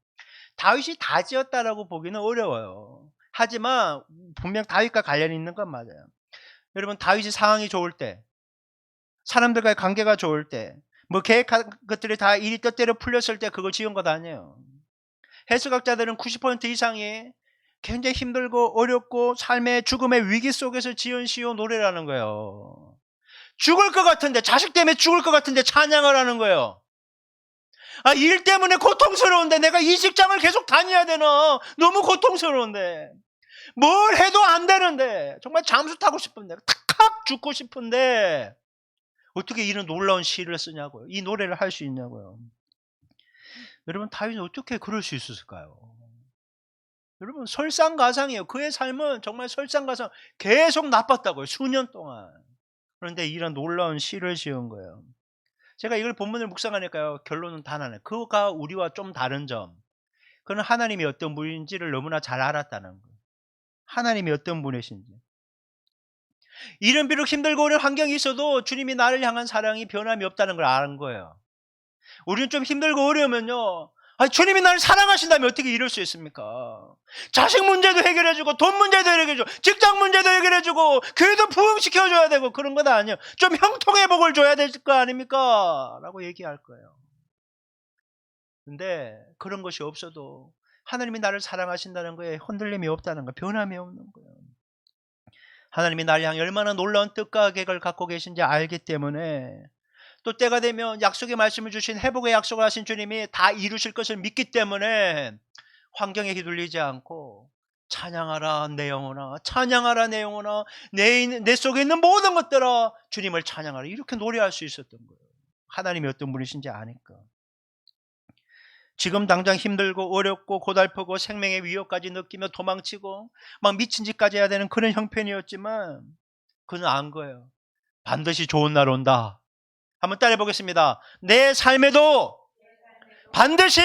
[SPEAKER 1] 다윗이 다 지었다라고 보기는 어려워요. 하지만 분명 다윗과 관련이 있는 건 맞아요. 여러분 다윗이 상황이 좋을 때, 사람들과의 관계가 좋을 때, 계획한 것들이 다 일이 뜻대로 풀렸을 때 그거 지은 것 아니에요. 해석학자들은 90% 이상이 굉장히 힘들고 어렵고 삶의 죽음의 위기 속에서 지은 시오 노래라는 거예요. 죽을 것 같은데, 자식 때문에 죽을 것 같은데 찬양을 하는 거예요. 일 때문에 고통스러운데 내가 이 직장을 계속 다녀야 되나? 너무 고통스러운데. 뭘 해도 안 되는데. 정말 잠수 타고 싶은데. 탁탁 죽고 싶은데. 어떻게 이런 놀라운 시를 쓰냐고요. 이 노래를 할 수 있냐고요. 여러분 다윗은 어떻게 그럴 수 있었을까요? 여러분 설상가상이에요. 그의 삶은 정말 설상가상 계속 나빴다고요. 수년 동안. 그런데 이런 놀라운 시를 지은 거예요. 제가 이걸 본문을 묵상하니까요, 결론은 단 하나. 그가 우리와 좀 다른 점. 그는 하나님이 어떤 분인지를 너무나 잘 알았다는 거예요. 하나님이 어떤 분이신지. 일은 비록 힘들고 어려운 환경이 있어도 주님이 나를 향한 사랑이 변함이 없다는 걸 아는 거예요. 우리는 좀 힘들고 어려우면요, 주님이 나를 사랑하신다면 어떻게 이럴 수 있습니까? 자식 문제도 해결해주고 돈 문제도 해결해주고 직장 문제도 해결해주고 교회도 부흥시켜줘야 되고 그런 건 아니에요. 좀 형통의 복을 줘야 될 거 아닙니까? 라고 얘기할 거예요. 근데 그런 것이 없어도 하나님이 나를 사랑하신다는 거에 흔들림이 없다는 거, 변함이 없는 거예요. 하나님이 나를 향해 얼마나 놀라운 뜻과 계획을 갖고 계신지 알기 때문에, 또 때가 되면 약속의 말씀을 주신, 회복의 약속을 하신 주님이 다 이루실 것을 믿기 때문에 환경에 휘둘리지 않고 찬양하라 내 영혼아, 찬양하라 내 영혼아, 내 속에 있는 모든 것들아 주님을 찬양하라, 이렇게 노래할 수 있었던 거예요. 하나님이 어떤 분이신지 아니까. 지금 당장 힘들고 어렵고 고달프고 생명의 위협까지 느끼며 도망치고 막 미친 짓까지 해야 되는 그런 형편이었지만, 그는 안 거예요. 반드시 좋은 날 온다. 한번 따라해 보겠습니다. 내 삶에도 반드시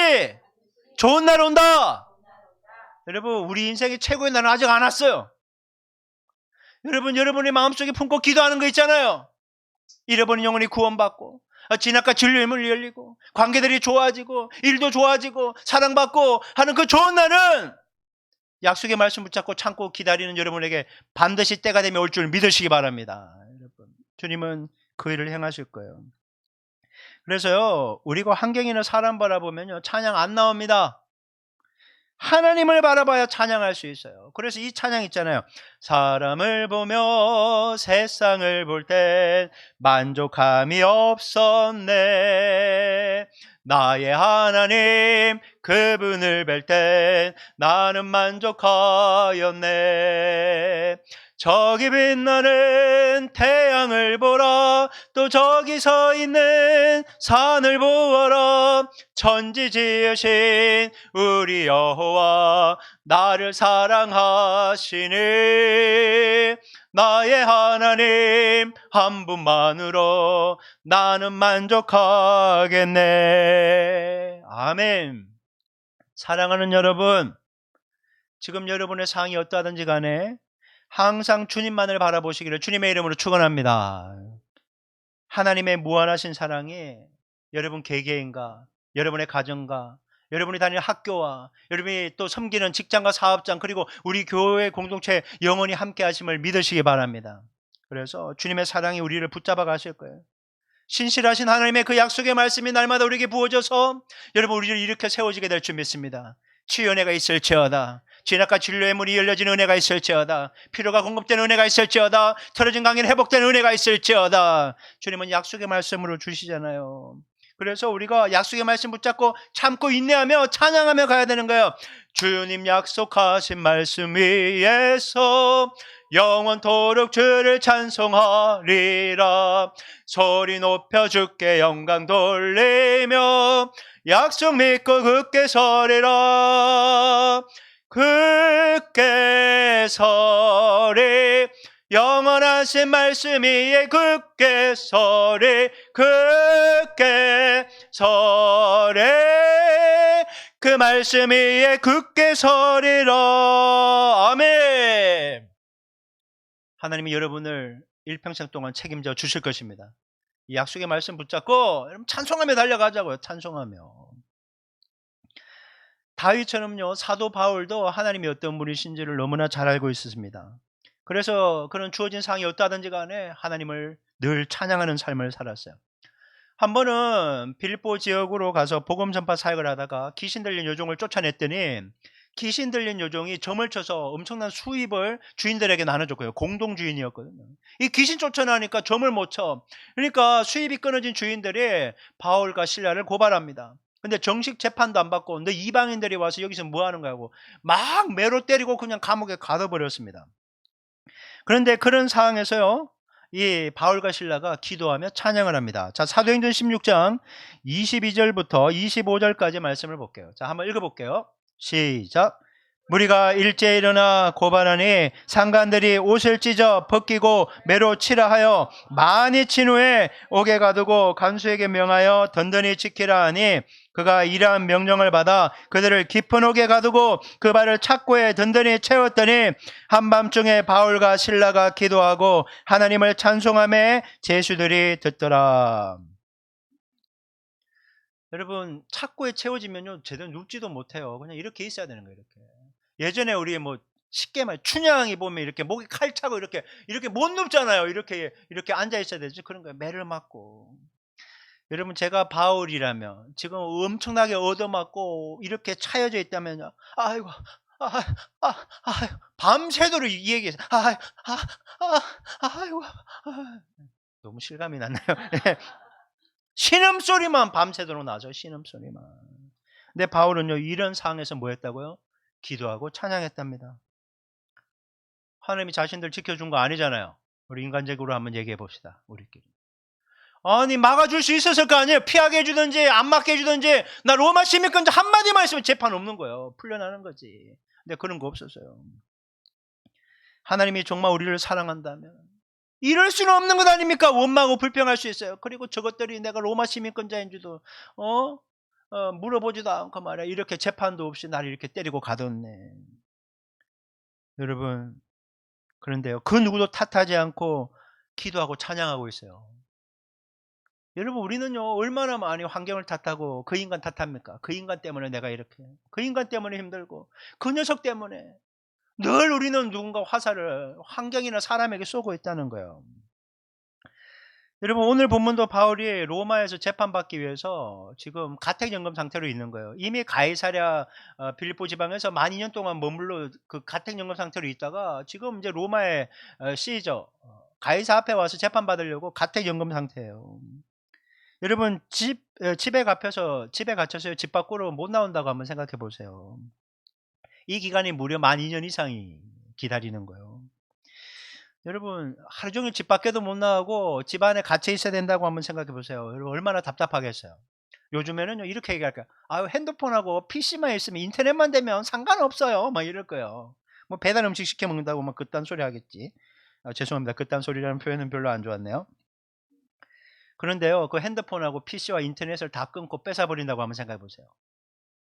[SPEAKER 1] 좋은 날 온다. 여러분, 우리 인생의 최고의 날은 아직 안 왔어요. 여러분, 여러분의 마음속에 품고 기도하는 거 있잖아요. 잃어버린 영혼이 구원받고, 진압과 진료의 문이 열리고, 관계들이 좋아지고, 일도 좋아지고, 사랑받고 하는 그 좋은 날은 약속의 말씀 붙잡고 참고 기다리는 여러분에게 반드시 때가 되면 올 줄 믿으시기 바랍니다. 여러분, 주님은 그 일을 행하실 거예요. 그래서요, 우리가 환경이나 사람 바라보면요, 찬양 안 나옵니다. 하나님을 바라봐야 찬양할 수 있어요. 그래서 이 찬양 있잖아요. 사람을 보며 세상을 볼 땐 만족함이 없었네. 나의 하나님 그분을 뵐 땐 나는 만족하였네. 저기 빛나는 태양을 보라, 또 저기 서 있는 산을 보아라. 천지 지으신 우리 여호와 나를 사랑하시니 나의 하나님 한 분만으로 나는 만족하겠네. 아멘. 사랑하는 여러분, 지금 여러분의 상황이 어떠하든지 간에 항상 주님만을 바라보시기를 주님의 이름으로 축원합니다. 하나님의 무한하신 사랑이 여러분 개개인과 여러분의 가정과 여러분이 다니는 학교와 여러분이 또 섬기는 직장과 사업장, 그리고 우리 교회 공동체 영원히 함께 하심을 믿으시기 바랍니다. 그래서 주님의 사랑이 우리를 붙잡아 가실 거예요. 신실하신 하나님의 그 약속의 말씀이 날마다 우리에게 부어져서 여러분 우리를 일으켜 세워지게 될 줄 믿습니다. 치유 은혜가 있을지어다, 진압과 진료의 문이 열려지는 은혜가 있을지어다, 피로가 공급되는 은혜가 있을지어다, 틀어진 강의는 회복되는 은혜가 있을지어다. 주님은 약속의 말씀으로 주시잖아요. 그래서 우리가 약속의 말씀 붙잡고 참고 인내하며 찬양하며 가야 되는 거예요. 주님 약속하신 말씀 위에서 영원토록 주를 찬송하리라. 소리 높여 주께 영광 돌리며 약속 믿고 굳게 서리라. 굳게 서리, 영원하신 말씀 위에 굳게 서리, 굳게 서리, 그 말씀 위에 굳게 서리라. 아멘. 하나님이 여러분을 일평생 동안 책임져 주실 것입니다. 이 약속의 말씀 붙잡고 여러분 찬송하며 달려가자고요. 찬송하며. 다윗처럼요, 사도 바울도 하나님이 어떤 분이신지를 너무나 잘 알고 있었습니다. 그래서 그런 주어진 상황이 어떠하든지 간에 하나님을 늘 찬양하는 삶을 살았어요. 한 번은 빌립보 지역으로 가서 복음 전파 사역을 하다가 귀신 들린 요종을 쫓아냈더니 귀신 들린 요종이 점을 쳐서 엄청난 수입을 주인들에게 나눠줬고요. 공동주인이었거든요. 이 귀신 쫓아나니까 점을 못 쳐. 그러니까 수입이 끊어진 주인들이 바울과 실라를 고발합니다. 근데 정식 재판도 안 받고 너 이방인들이 와서 여기서 뭐 하는 거야 하고 막 매로 때리고 그냥 감옥에 가둬버렸습니다. 그런데 그런 상황에서요, 이 바울과 실라가 기도하며 찬양을 합니다. 자, 사도행전 16장 22절부터 25절까지 말씀을 볼게요. 자, 한번 읽어볼게요. 시작. 무리가 일제에 일어나 고발하니 상관들이 옷을 찢어 벗기고 매로 치라 하여 많이 친 후에 옥에 가두고 간수에게 명하여 든든히 지키라 하니 그가 이러한 명령을 받아 그들을 깊은 옥에 가두고 그 발을 착고에 든든히 채웠더니 한밤중에 바울과 실라가 기도하고 하나님을 찬송하며 제수들이 듣더라. 여러분, 착고에 채워지면요 제대로 눕지도 못해요. 그냥 이렇게 있어야 되는 거예요. 이렇게. 예전에 우리 뭐 쉽게 말 춘향이 보면 이렇게 목에 칼 차고 이렇게 못 눕잖아요. 이렇게 앉아 있어야 되죠. 그런 거예요. 매를 맞고. 여러분, 제가 바울이라면 지금 엄청나게 얻어맞고 이렇게 차여져 있다면요. 아이고, 밤새도록 이 얘기해서 아이고, 너무 실감이 났나요? 신음소리만 밤새도록 나죠. 신음소리만. 근데 바울은요 이런 상황에서 뭐 했다고요? 기도하고 찬양했답니다. 하나님이 자신들 지켜준 거 아니잖아요. 우리 인간적으로 한번 얘기해 봅시다. 우리끼리. 아니 막아줄 수 있었을 거 아니에요. 피하게 해주든지 안 맞게 해주든지 나 로마 시민권자 한마디만 있으면 재판 없는 거예요. 풀려나는 거지. 근데 그런 거 없었어요. 하나님이 정말 우리를 사랑한다면 이럴 수는 없는 것 아닙니까? 원망하고 불평할 수 있어요. 그리고 저것들이 내가 로마 시민권자인 줄도 물어보지도 않고 말이야. 이렇게 재판도 없이 나를 이렇게 때리고 가뒀네. 여러분, 그런데요 그 누구도 탓하지 않고 기도하고 찬양하고 있어요. 여러분, 우리는요 얼마나 많이 환경을 탓하고 그 인간 탓합니까? 그 인간 때문에 내가 이렇게, 그 인간 때문에 힘들고 그 녀석 때문에 늘 우리는 누군가 화살을 환경이나 사람에게 쏘고 있다는 거예요. 여러분, 오늘 본문도 바울이 로마에서 재판받기 위해서 지금 가택연금 상태로 있는 거예요. 이미 가이사랴 빌립보 지방에서 12년 동안 머물러 그 가택연금 상태로 있다가 지금 이제 로마의 시저 가이사 앞에 와서 재판받으려고 가택연금 상태예요. 여러분, 집에 갇혀서 집 밖으로 못 나온다고 한번 생각해 보세요. 이 기간이 무려 12년 이상이 기다리는 거예요. 여러분, 하루 종일 집 밖에도 못 나가고 집 안에 갇혀 있어야 된다고 한번 생각해 보세요. 여러분, 얼마나 답답하겠어요. 요즘에는요 이렇게 얘기할 거예요. 아유, 핸드폰하고 PC만 있으면 인터넷만 되면 상관없어요. 막 이럴 거예요. 뭐 배달 음식 시켜 먹는다고 막 그딴 소리 하겠지. 죄송합니다. 그딴 소리라는 표현은 별로 안 좋았네요. 그런데요 그 핸드폰하고 PC와 인터넷을 다 끊고 뺏어버린다고 한번 생각해 보세요.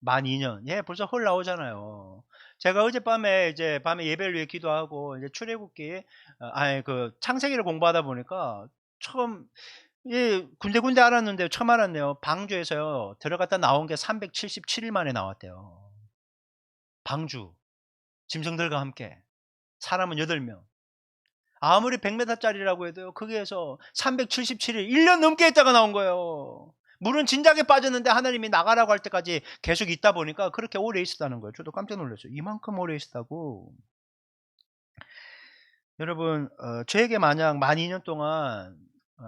[SPEAKER 1] 만 2년. 예, 벌써 헐 나오잖아요. 제가 어젯밤에 이제 밤에 예배를 위해 기도하고 이제 출애굽기 그 창세기를 공부하다 보니까 처음 군데군데 알았는데 처음 알았네요. 방주에서요 들어갔다 나온 게 377일 만에 나왔대요. 방주. 짐승들과 함께. 사람은 8명. 아무리 100m짜리라고 해도요 거기에서 377일 1년 넘게 있다가 나온 거예요. 물은 진작에 빠졌는데 하나님이 나가라고 할 때까지 계속 있다 보니까 그렇게 오래 있었다는 거예요. 저도 깜짝 놀랐어요. 이만큼 오래 있었다고. 여러분, 저에게 만약 만 2년 동안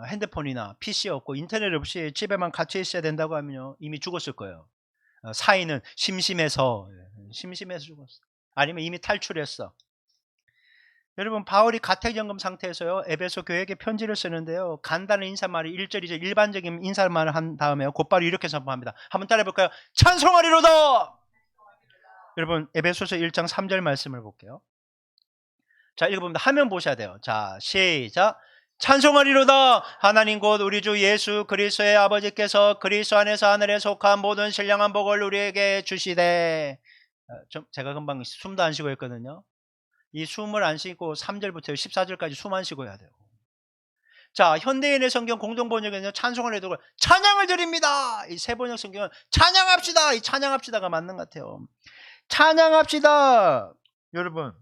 [SPEAKER 1] 핸드폰이나 PC 없고 인터넷 없이 집에만 갇혀 있어야 된다고 하면요 이미 죽었을 거예요. 사인은 심심해서 죽었어. 아니면 이미 탈출했어. 여러분, 바울이 가택연금 상태에서요 에베소 교회에게 편지를 쓰는데요 간단한 인사말이 1절이죠. 일반적인 인사말을 한 다음에요 곧바로 이렇게 선포합니다. 한번 따라해 볼까요? 찬송하리로다. 여러분, 에베소서 1장 3절 말씀을 볼게요. 자, 읽어봅니다. 화면 보셔야 돼요. 자, 시작. 찬송하리로다. 하나님 곧 우리 주 예수 그리스도의 아버지께서 그리스도 안에서 하늘에 속한 모든 신령한 복을 우리에게 주시되. 제가 금방 숨도 안 쉬고 했거든요. 이 숨을 안 쉬고 3절부터 14절까지 숨 안 쉬고 해야 돼요. 자, 현대인의 성경 공동번역에는 찬송을 해도 찬양을 드립니다. 이 세번역 성경은 찬양합시다. 이 찬양합시다가 맞는 것 같아요. 찬양합시다. 여러분,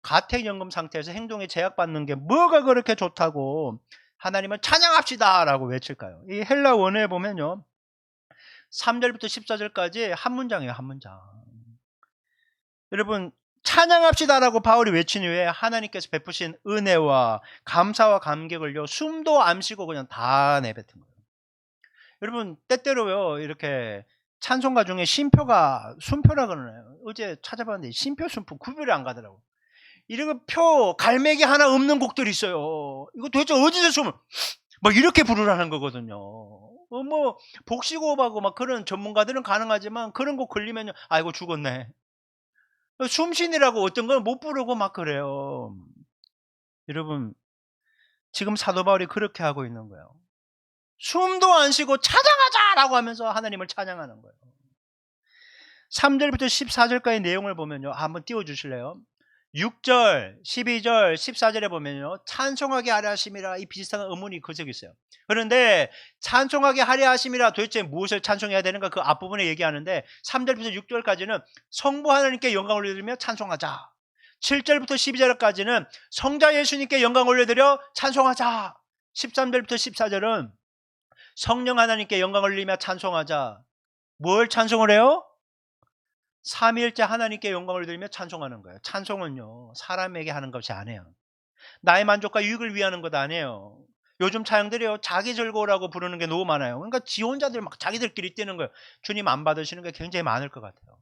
[SPEAKER 1] 가택연금 상태에서 행동에 제약받는 게 뭐가 그렇게 좋다고 하나님을 찬양합시다 라고 외칠까요? 이 헬라 원어에 보면요 3절부터 14절까지 한 문장이에요. 한 문장. 여러분, 찬양합시다라고 바울이 외친 후에 하나님께서 베푸신 은혜와 감사와 감격을요 숨도 안 쉬고 그냥 다 내뱉은 거예요. 여러분, 때때로요 이렇게 찬송가 중에 심표가 순표라 그러나요? 어제 찾아봤는데 심표 순표 구별이 안 가더라고. 이런 표 갈매기 하나 없는 곡들이 있어요. 이거 도대체 어디서 숨을 막 이렇게 부르라는 거거든요. 뭐 복식호흡하고 막 그런 전문가들은 가능하지만 그런 곡 걸리면요 아이고 죽었네. 숨쉬느라고 어떤 건 못 부르고 막 그래요. 여러분, 지금 사도 바울이 그렇게 하고 있는 거예요. 숨도 안 쉬고 찬양하자라고 하면서 하나님을 찬양하는 거예요. 3절부터 14절까지 내용을 보면요. 한번 띄워주실래요? 6절, 12절, 14절에 보면요. 찬송하게 하려 하심이라, 이 비슷한 의문이 그저기 있어요. 그런데 찬송하게 하려 하심이라 도대체 무엇을 찬송해야 되는가 그 앞부분에 얘기하는데 3절부터 6절까지는 성부 하나님께 영광을 올려드리며 찬송하자. 7절부터 12절까지는 성자 예수님께 영광 올려드려 찬송하자. 13절부터 14절은 성령 하나님께 영광 올리며 찬송하자. 뭘 찬송을 해요? 삼위일체 하나님께 영광을 드리며 찬송하는 거예요. 찬송은요, 사람에게 하는 것이 아니에요. 나의 만족과 유익을 위하는 것 아니에요. 요즘 찬양들이요, 자기 즐거우라고 부르는 게 너무 많아요. 그러니까 지 혼자들 막 자기들끼리 뛰는 거예요. 주님 안 받으시는 게 굉장히 많을 것 같아요.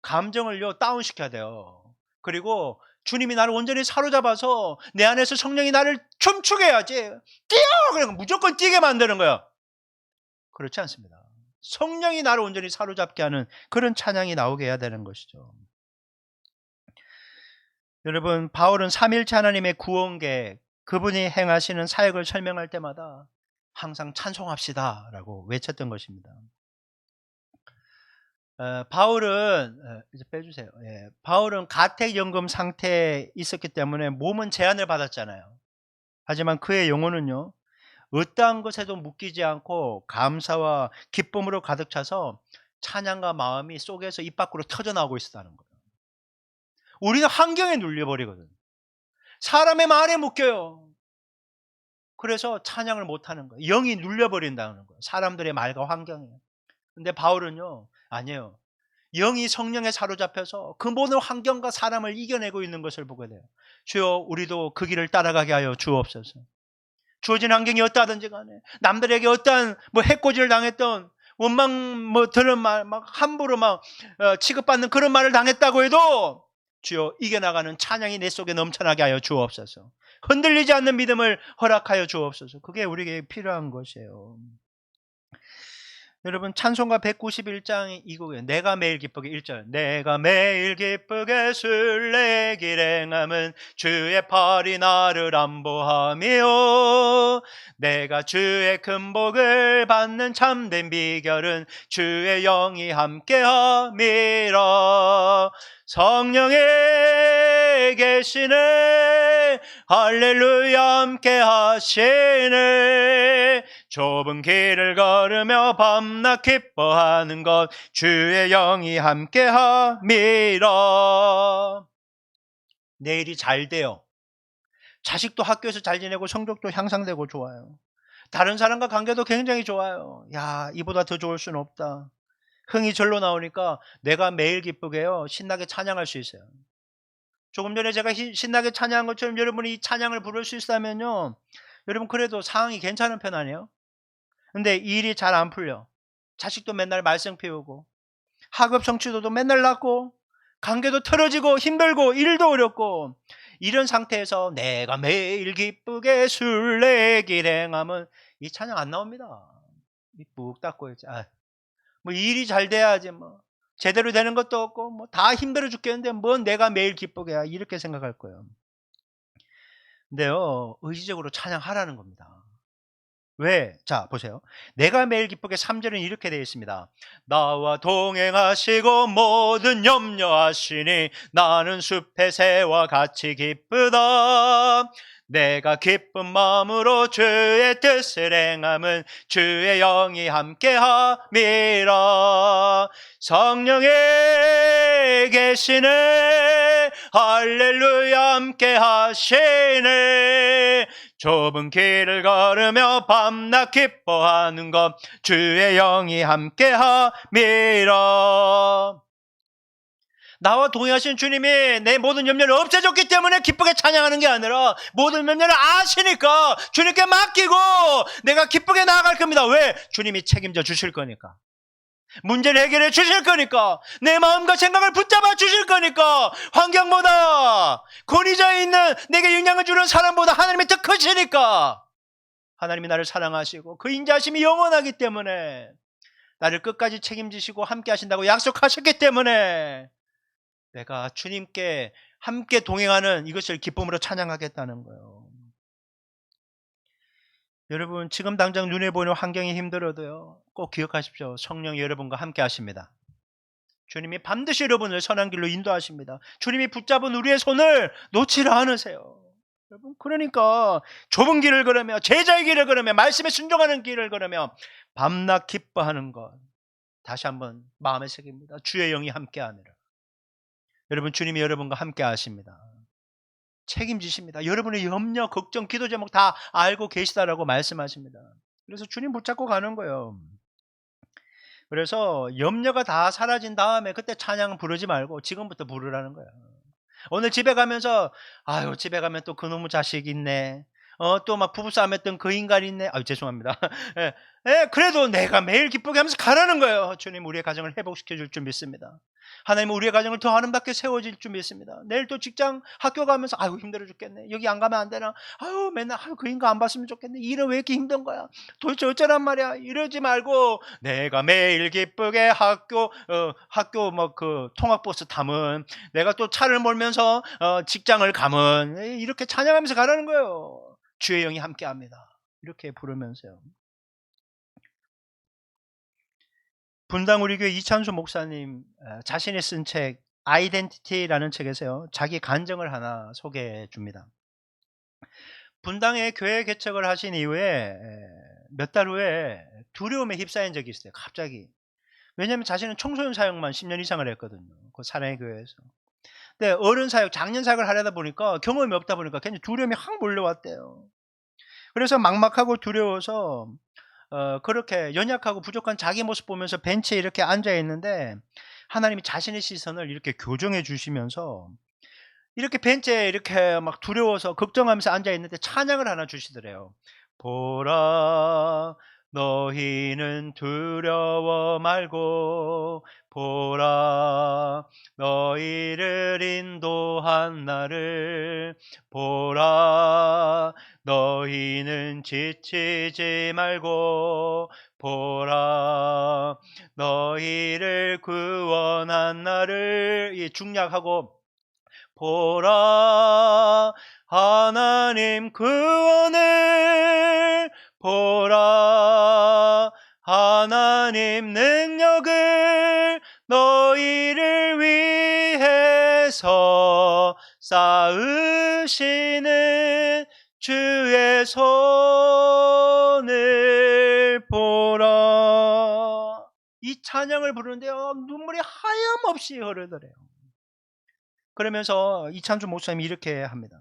[SPEAKER 1] 감정을요, 다운시켜야 돼요. 그리고 주님이 나를 온전히 사로잡아서 내 안에서 성령이 나를 춤추게 해야지. 뛰어! 그러니까 무조건 뛰게 만드는 거예요. 그렇지 않습니다. 성령이 나를 온전히 사로잡게 하는 그런 찬양이 나오게 해야 되는 것이죠. 여러분, 바울은 삼위일체 하나님의 구원계획, 그분이 행하시는 사역을 설명할 때마다 항상 찬송합시다 라고 외쳤던 것입니다. 바울은 이제 빼주세요. 바울은 가택연금 상태에 있었기 때문에 몸은 제한을 받았잖아요. 하지만 그의 영혼은요, 어떠한 것에도 묶이지 않고 감사와 기쁨으로 가득 차서 찬양과 마음이 속에서 입 밖으로 터져나오고 있었다는 거예요. 우리는 환경에 눌려버리거든. 사람의 말에 묶여요. 그래서 찬양을 못하는 거예요. 영이 눌려버린다는 거예요. 사람들의 말과 환경에. 근데 바울은요, 아니에요. 영이 성령에 사로잡혀서 그 모든 환경과 사람을 이겨내고 있는 것을 보게 돼요. 주여, 우리도 그 길을 따라가게 하여 주옵소서. 주어진 환경이 어떠하든지 간에, 남들에게 어떠한 해코지를 당했던, 원망 들은 말, 막 함부로 취급받는 그런 말을 당했다고 해도 주여, 이겨나가는 찬양이 내 속에 넘쳐나게 하여 주옵소서. 흔들리지 않는 믿음을 허락하여 주옵소서. 그게 우리에게 필요한 것이에요. 여러분, 찬송가 191장 이 곡에 내가 매일 기쁘게 1절, 내가 매일 기쁘게 술래 길행함은 주의 팔이 나를 안보하며, 내가 주의 큰 복을 받는 참된 비결은 주의 영이 함께함이라. 성령에 계시네, 할렐루야 함께 하시네. 좁은 길을 걸으며 밤낮 기뻐하는 것 주의 영이 함께함이라. 내일이 잘 돼요. 자식도 학교에서 잘 지내고 성적도 향상되고 좋아요. 다른 사람과 관계도 굉장히 좋아요. 야, 이보다 더 좋을 수는 없다. 흥이 절로 나오니까 내가 매일 기쁘게요, 신나게 찬양할 수 있어요. 조금 전에 제가 신나게 찬양한 것처럼 여러분이 이 찬양을 부를 수 있다면요, 여러분 그래도 상황이 괜찮은 편 아니에요? 근데 일이 잘 안 풀려. 자식도 맨날 말썽 피우고, 학업 성취도도 맨날 낮고, 관계도 틀어지고 힘들고 일도 어렵고, 이런 상태에서 내가 매일 기쁘게 술래 길행함은 이 찬양 안 나옵니다. 묵 닫고 있지. 일이 잘 돼야지 제대로 되는 것도 없고 다 힘들어 죽겠는데 뭔 내가 매일 기쁘게 해, 이렇게 생각할 거예요. 근데요, 의지적으로 찬양하라는 겁니다. 왜? 자, 보세요. 내가 매일 기쁘게 3절은 이렇게 되어 있습니다. 나와 동행하시고 모든 염려하시니 나는 숲의 새와 같이 기쁘다. 내가 기쁜 마음으로 주의 뜻을 행함은 주의 영이 함께함이라. 성령에 계시네, 할렐루야 함께 하시네. 좁은 길을 걸으며 밤낮 기뻐하는 것 주의 영이 함께함이라. 나와 동행하신 주님이 내 모든 염려를 없애줬기 때문에 기쁘게 찬양하는 게 아니라 모든 염려를 아시니까 주님께 맡기고 내가 기쁘게 나아갈 겁니다. 왜? 주님이 책임져 주실 거니까. 문제를 해결해 주실 거니까. 내 마음과 생각을 붙잡아 주실 거니까. 환경보다, 권위자에 있는 내게 영향을 주는 사람보다 하나님이 더 크시니까. 하나님이 나를 사랑하시고 그 인자하심이 영원하기 때문에 나를 끝까지 책임지시고 함께 하신다고 약속하셨기 때문에 내가 주님께 함께 동행하는 이것을 기쁨으로 찬양하겠다는 거예요. 여러분, 지금 당장 눈에 보이는 환경이 힘들어도요, 꼭 기억하십시오. 성령이 여러분과 함께 하십니다. 주님이 반드시 여러분을 선한 길로 인도하십니다. 주님이 붙잡은 우리의 손을 놓지를 않으세요. 여러분, 그러니까 좁은 길을 걸으며 제자의 길을 걸으며 말씀에 순종하는 길을 걸으며 밤낮 기뻐하는 것, 다시 한번 마음에 새깁니다. 주의 영이 함께하니라. 여러분, 주님이 여러분과 함께 하십니다. 책임지십니다. 여러분의 염려, 걱정, 기도 제목 다 알고 계시다라고 말씀하십니다. 그래서 주님 붙잡고 가는 거예요. 그래서 염려가 다 사라진 다음에 그때 찬양 부르지 말고 지금부터 부르라는 거예요. 오늘 집에 가면서 아유, 집에 가면 또 그놈의 자식 있네. 또 막 부부싸움 했던 그 인간 있네. 아유, 죄송합니다. 예, 예, 그래도 내가 매일 기쁘게 하면서 가라는 거예요. 주님 우리의 가정을 회복시켜 줄 줄 믿습니다. 하나님은 우리의 가정을 더 아름답게 세워질 줄 믿습니다. 내일 또 직장 학교 가면서 아유, 힘들어 죽겠네. 여기 안 가면 안 되나. 아유, 맨날 아유, 그 인간 안 봤으면 좋겠네. 일은 왜 이렇게 힘든 거야. 도대체 어쩌란 말이야. 이러지 말고 내가 매일 기쁘게 학교 뭐 그 통학버스 타면, 내가 또 차를 몰면서 직장을 가면, 이렇게 찬양하면서 가라는 거예요. 주의 영이 함께합니다. 이렇게 부르면서요. 분당 우리 교회 이찬수 목사님 자신이 쓴 책 아이덴티티라는 책에서요, 자기 간증을 하나 소개해 줍니다. 분당에 교회 개척을 하신 이후에 몇 달 후에 두려움에 휩싸인 적이 있어요. 갑자기. 왜냐하면 자신은 청소년 사역만 10년 이상을 했거든요. 그 사랑의 교회에서. 근데 어른 사역, 장년 사역을 하려다 보니까 경험이 없다 보니까 괜히 두려움이 확 몰려왔대요. 그래서 막막하고 두려워서 그렇게 연약하고 부족한 자기 모습 보면서 벤치에 이렇게 앉아 있는데, 하나님이 자신의 시선을 이렇게 교정해 주시면서 이렇게 벤치에 이렇게 막 두려워서 걱정하면서 앉아 있는데 찬양을 하나 주시더래요. 보라, 너희는 두려워 말고, 보라, 너희를 인도한 나를, 보라, 너희는 지치지 말고, 보라, 너희를 구원한 나를. 이 중략하고, 보라, 하나님 구원을, 보라, 하나님 능력을, 너희를 위해서 쌓으시는 주의 손을 보라. 이 찬양을 부르는데요, 눈물이 하염없이 흐르더래요. 그러면서 이찬주 목사님이 이렇게 합니다.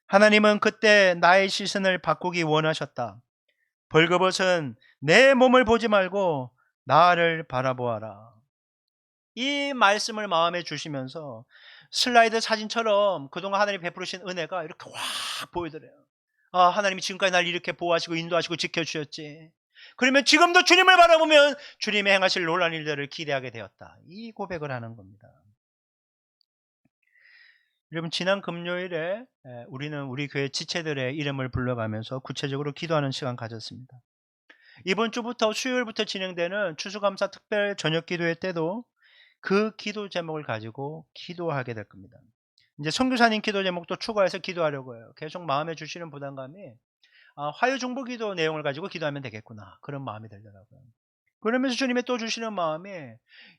[SPEAKER 1] 하나님은 그때 나의 시선을 바꾸기 원하셨다. 벌거벗은 내 몸을 보지 말고 나를 바라보아라. 이 말씀을 마음에 주시면서 슬라이드 사진처럼 그동안 하나님이 베푸신 은혜가 이렇게 확 보이더래요. 아, 하나님이 지금까지 날 이렇게 보호하시고 인도하시고 지켜주셨지. 그러면 지금도 주님을 바라보면 주님의 행하실 놀라운 일들을 기대하게 되었다. 이 고백을 하는 겁니다. 여러분, 지난 금요일에 우리는 우리 교회 지체들의 이름을 불러가면서 구체적으로 기도하는 시간 가졌습니다. 이번 주부터 수요일부터 진행되는 추수감사 특별 저녁 기도회 때도 그 기도 제목을 가지고 기도하게 될 겁니다. 이제 선교사님 기도 제목도 추가해서 기도하려고 해요. 계속 마음에 주시는 부담감이 화요 중보 기도 내용을 가지고 기도하면 되겠구나, 그런 마음이 들더라고요. 그러면서 주님의 또 주시는 마음이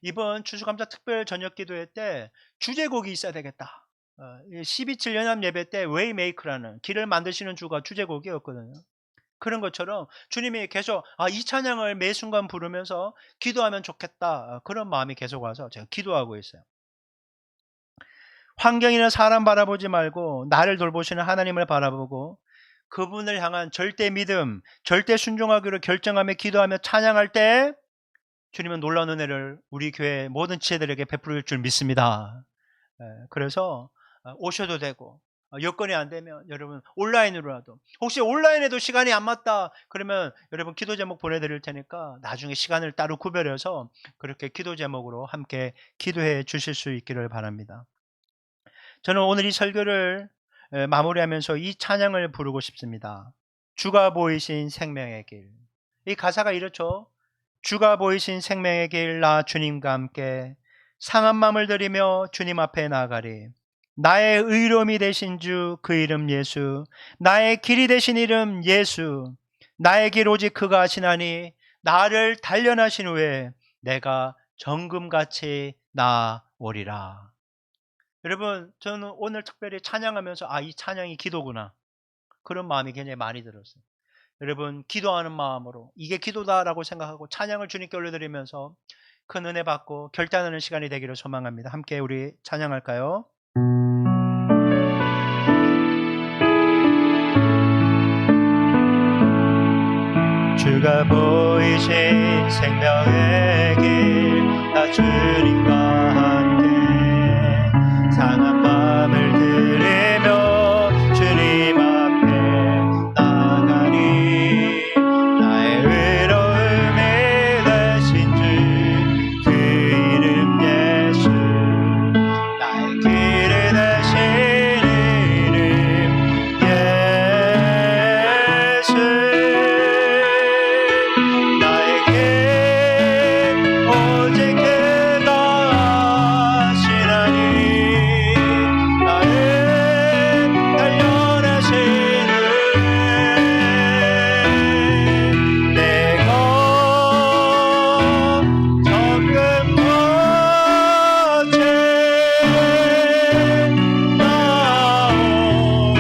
[SPEAKER 1] 이번 추수감사 특별 저녁 기도회 때 주제곡이 있어야 되겠다. 12.7 연합 예배 때 웨이메이크라는 길을 만드시는 주가 주제곡이었거든요. 그런 것처럼 주님이 계속 이 찬양을 매 순간 부르면서 기도하면 좋겠다, 그런 마음이 계속 와서 제가 기도하고 있어요. 환경이나 사람 바라보지 말고 나를 돌보시는 하나님을 바라보고 그분을 향한 절대 믿음, 절대 순종하기로 결정하며 기도하며 찬양할 때 주님은 놀라운 은혜를 우리 교회 모든 지체들에게 베풀 줄 믿습니다. 그래서 오셔도 되고, 여건이 안 되면 여러분 온라인으로라도, 혹시 온라인에도 시간이 안 맞다 그러면 여러분 기도 제목 보내드릴 테니까 나중에 시간을 따로 구별해서 그렇게 기도 제목으로 함께 기도해 주실 수 있기를 바랍니다. 저는 오늘 이 설교를 마무리하면서 이 찬양을 부르고 싶습니다. 주가 보이신 생명의 길. 이 가사가 이렇죠. 주가 보이신 생명의 길, 나 주님과 함께 상한 마음을 들이며 주님 앞에 나아가리. 나의 의로움이 되신 주 그 이름 예수, 나의 길이 되신 이름 예수, 나의 길 오직 그가 하시나니 나를 단련하신 후에 내가 정금같이 나오리라. 여러분, 저는 오늘 특별히 찬양하면서 이 찬양이 기도구나, 그런 마음이 굉장히 많이 들었어요. 여러분, 기도하는 마음으로 이게 기도다라고 생각하고 찬양을 주님께 올려드리면서 큰 은혜 받고 결단하는 시간이 되기를 소망합니다. 함께 우리 찬양할까요? 주가 보이신 생명의 길, 나 주님과 함께 상한 마음을 들이며 주님 앞에 나가니 나의 의로움이 되신 주 그 이름 예수, 나의 길이 되신 이름 예수, 나에게 오직 그가 하시나니 나의 단련하신 후에 내가 정금같이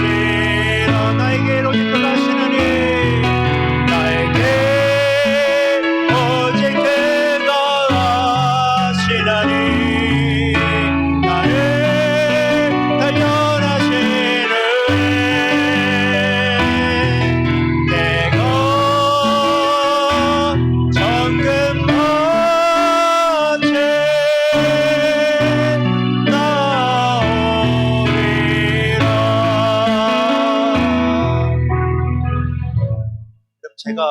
[SPEAKER 1] 나오리라. 나에게 오직 그가 하시나니 나에게 오직 그가 하시나니 나의 단련하신 후에 내가 정금같이 나오리라. 제가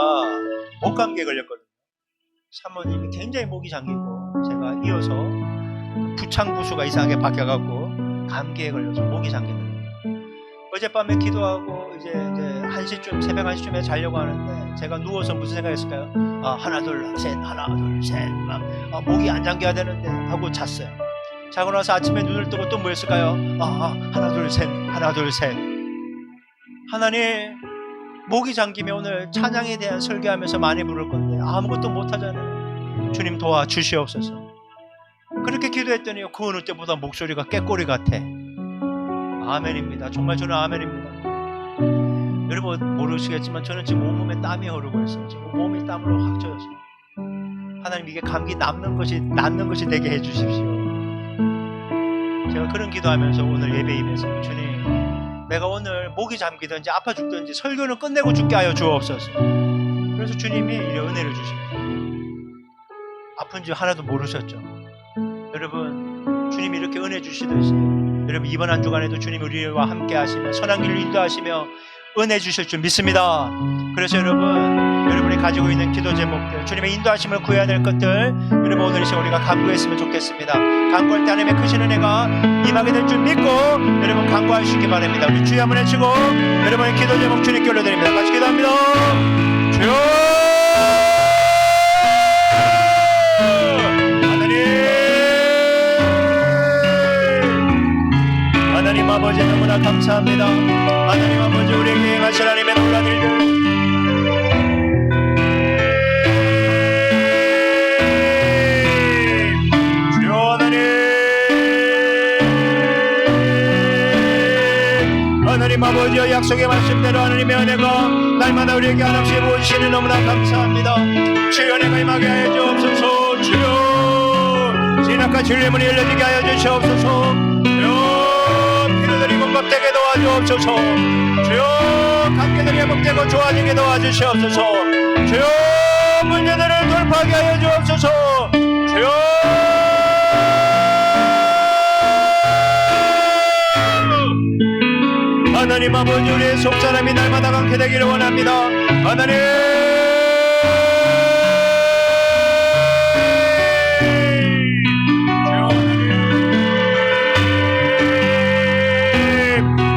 [SPEAKER 1] 목감기에 걸렸거든요. 사모님이 굉장히 목이 잠기고 제가 이어서 부창부수가 이상하게 바뀌어갖고 감기에 걸려서 목이 잠기더라고요. 어젯밤에 기도하고 이제 1시쯤, 새벽 1시쯤에 자려고 하는데 제가 누워서 무슨 생각했을까요? 하나 둘 셋, 하나 둘 셋, 막 목이 안 잠겨야 되는데 하고 잤어요. 자고 나서 아침에 눈을 뜨고 또 뭐 했을까요? 하나 둘 셋, 하나 둘 셋. 하나님, 목이 잠기면 오늘 찬양에 대한 설교하면서 많이 부를 건데 아무것도 못하잖아요. 주님 도와주시옵소서. 그렇게 기도했더니 그 어느 때보다 목소리가 꾀꼬리 같아. 아멘입니다. 정말 저는 아멘입니다. 여러분 모르시겠지만 저는 지금 온몸에 땀이 흐르고 있어요. 지금 몸이 땀으로 확 젖었어요. 하나님, 이게 감기 낫는 것이 되게 해주십시오. 제가 그런 기도하면서 오늘 예배 임해서 주님, 내가 오늘 목이 잠기든지 아파 죽든지 설교는 끝내고 죽게 하여 주옵소서. 그래서 주님이 이런 은혜를 주십니다. 아픈 줄 하나도 모르셨죠? 여러분, 주님이 이렇게 은혜 주시듯이 여러분 이번 한 주간에도 주님 우리와 함께 하시며 선한 길을 인도하시며 은혜 주실 줄 믿습니다. 그래서 여러분이 가지고 있는 기도 제목들, 주님의 인도하심을 구해야 될 것들, 여러분 오늘 이 시간 우리가 간구했으면 좋겠습니다. 간구할 때 하나님의 크신 은혜가 임하게 될 줄 믿고 여러분 간구할 수 있기 바랍니다. 우리 주여 한번 외치고 여러분의 기도 제목 주님께 올려드립니다. 같이 기도합니다. 주여 하나님 아버지, 너무나 감사합니다. 하나님 아버지, 우리에게 행하신 하나님의 놀라운 일들, 주여 하나님 아버지의 약속의 말씀대로 하나님의 은혜가 날마다 우리에게 한없이 부으시니 너무나 감사합니다. 주여 은혜가 임하게 하여 주옵소서. 주여 진압과 진리의 문이 열려지게 하여 주시옵소서. 주여 피로들이 공급되게 도와주옵소서. 주여 감기들이 회복되고 좋아지게 도와주시옵소서. 주여 문제들을 돌파하게 하여 주옵소서. 주여 하나님 아버지, 우리의 속사람이 날마다 강케 되기를 원합니다. 하나님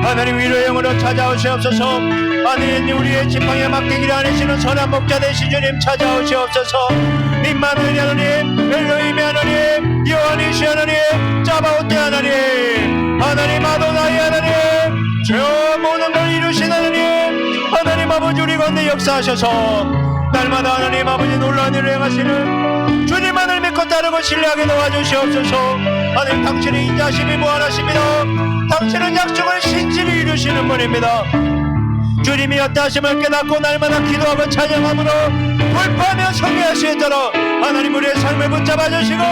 [SPEAKER 1] 하나님 위로의 영으로 찾아오시옵소서. 하나님 우리의 지팡이에 맡기기를 하시는 선한 목자 되신 주님 찾아오시옵소서. 임마누엘 하나님, 엘로힘의 하나님, 여호와니시 하나님, 짜바오테 하나님, 하나님 아도나이 하나님, 저 모든 걸 이루신 하나님, 하나님 아버지 우리 가운데 역사하셔서 날마다 하나님 아버지 놀라운 일을 행하시는 주님만을 믿고 따르고 신뢰하게 도와주시옵소서. 하나님 당신의 인자심이 무한하십니다. 당신은 약속을 신실히 이루시는 분입니다. 주님이 어떠하심을 깨닫고 날마다 기도하고 찬양함으로 돌파하며 성회할 수 있도록 하나님 우리의 삶을 붙잡아 주시고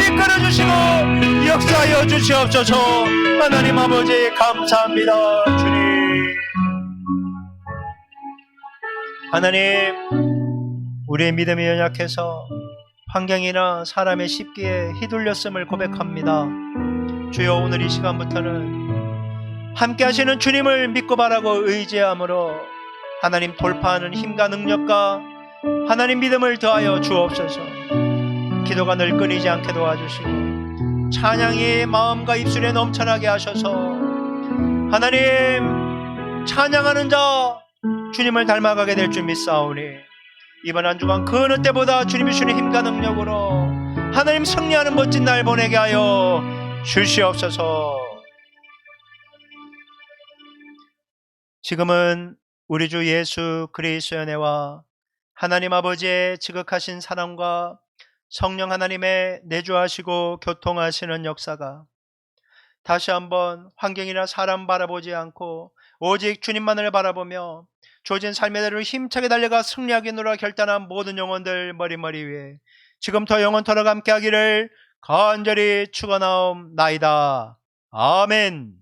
[SPEAKER 1] 이끌어 주시고 역사하여 주시옵소서. 하나님 아버지 감사합니다. 주님 하나님, 우리의 믿음이 연약해서 환경이나 사람의 쉽게 휘둘렸음을 고백합니다. 주여, 오늘 이 시간부터는 함께 하시는 주님을 믿고 바라고 의지함으로 하나님 돌파하는 힘과 능력과 하나님 믿음을 더하여 주옵소서. 기도가 늘 끊이지 않게 도와주시고 찬양이 마음과 입술에 넘쳐나게 하셔서 하나님 찬양하는 자 주님을 닮아가게 될 줄 믿사오니 이번 한 주간 그 어느 때보다 주님이 주는 힘과 능력으로 하나님 승리하는 멋진 날 보내게 하여 주시옵소서. 지금은 우리 주 예수 그리스도의 은혜와 하나님 아버지의 지극하신 사랑과 성령 하나님의 내주하시고 교통하시는 역사가 다시 한번 환경이나 사람 바라보지 않고 오직 주님만을 바라보며 주어진 삶의 대로 힘차게 달려가 승리하기노라 결단한 모든 영혼들 머리머리 위에 지금부터 영원토록 함께 하기를 간절히 축원하옵나이다. 아멘.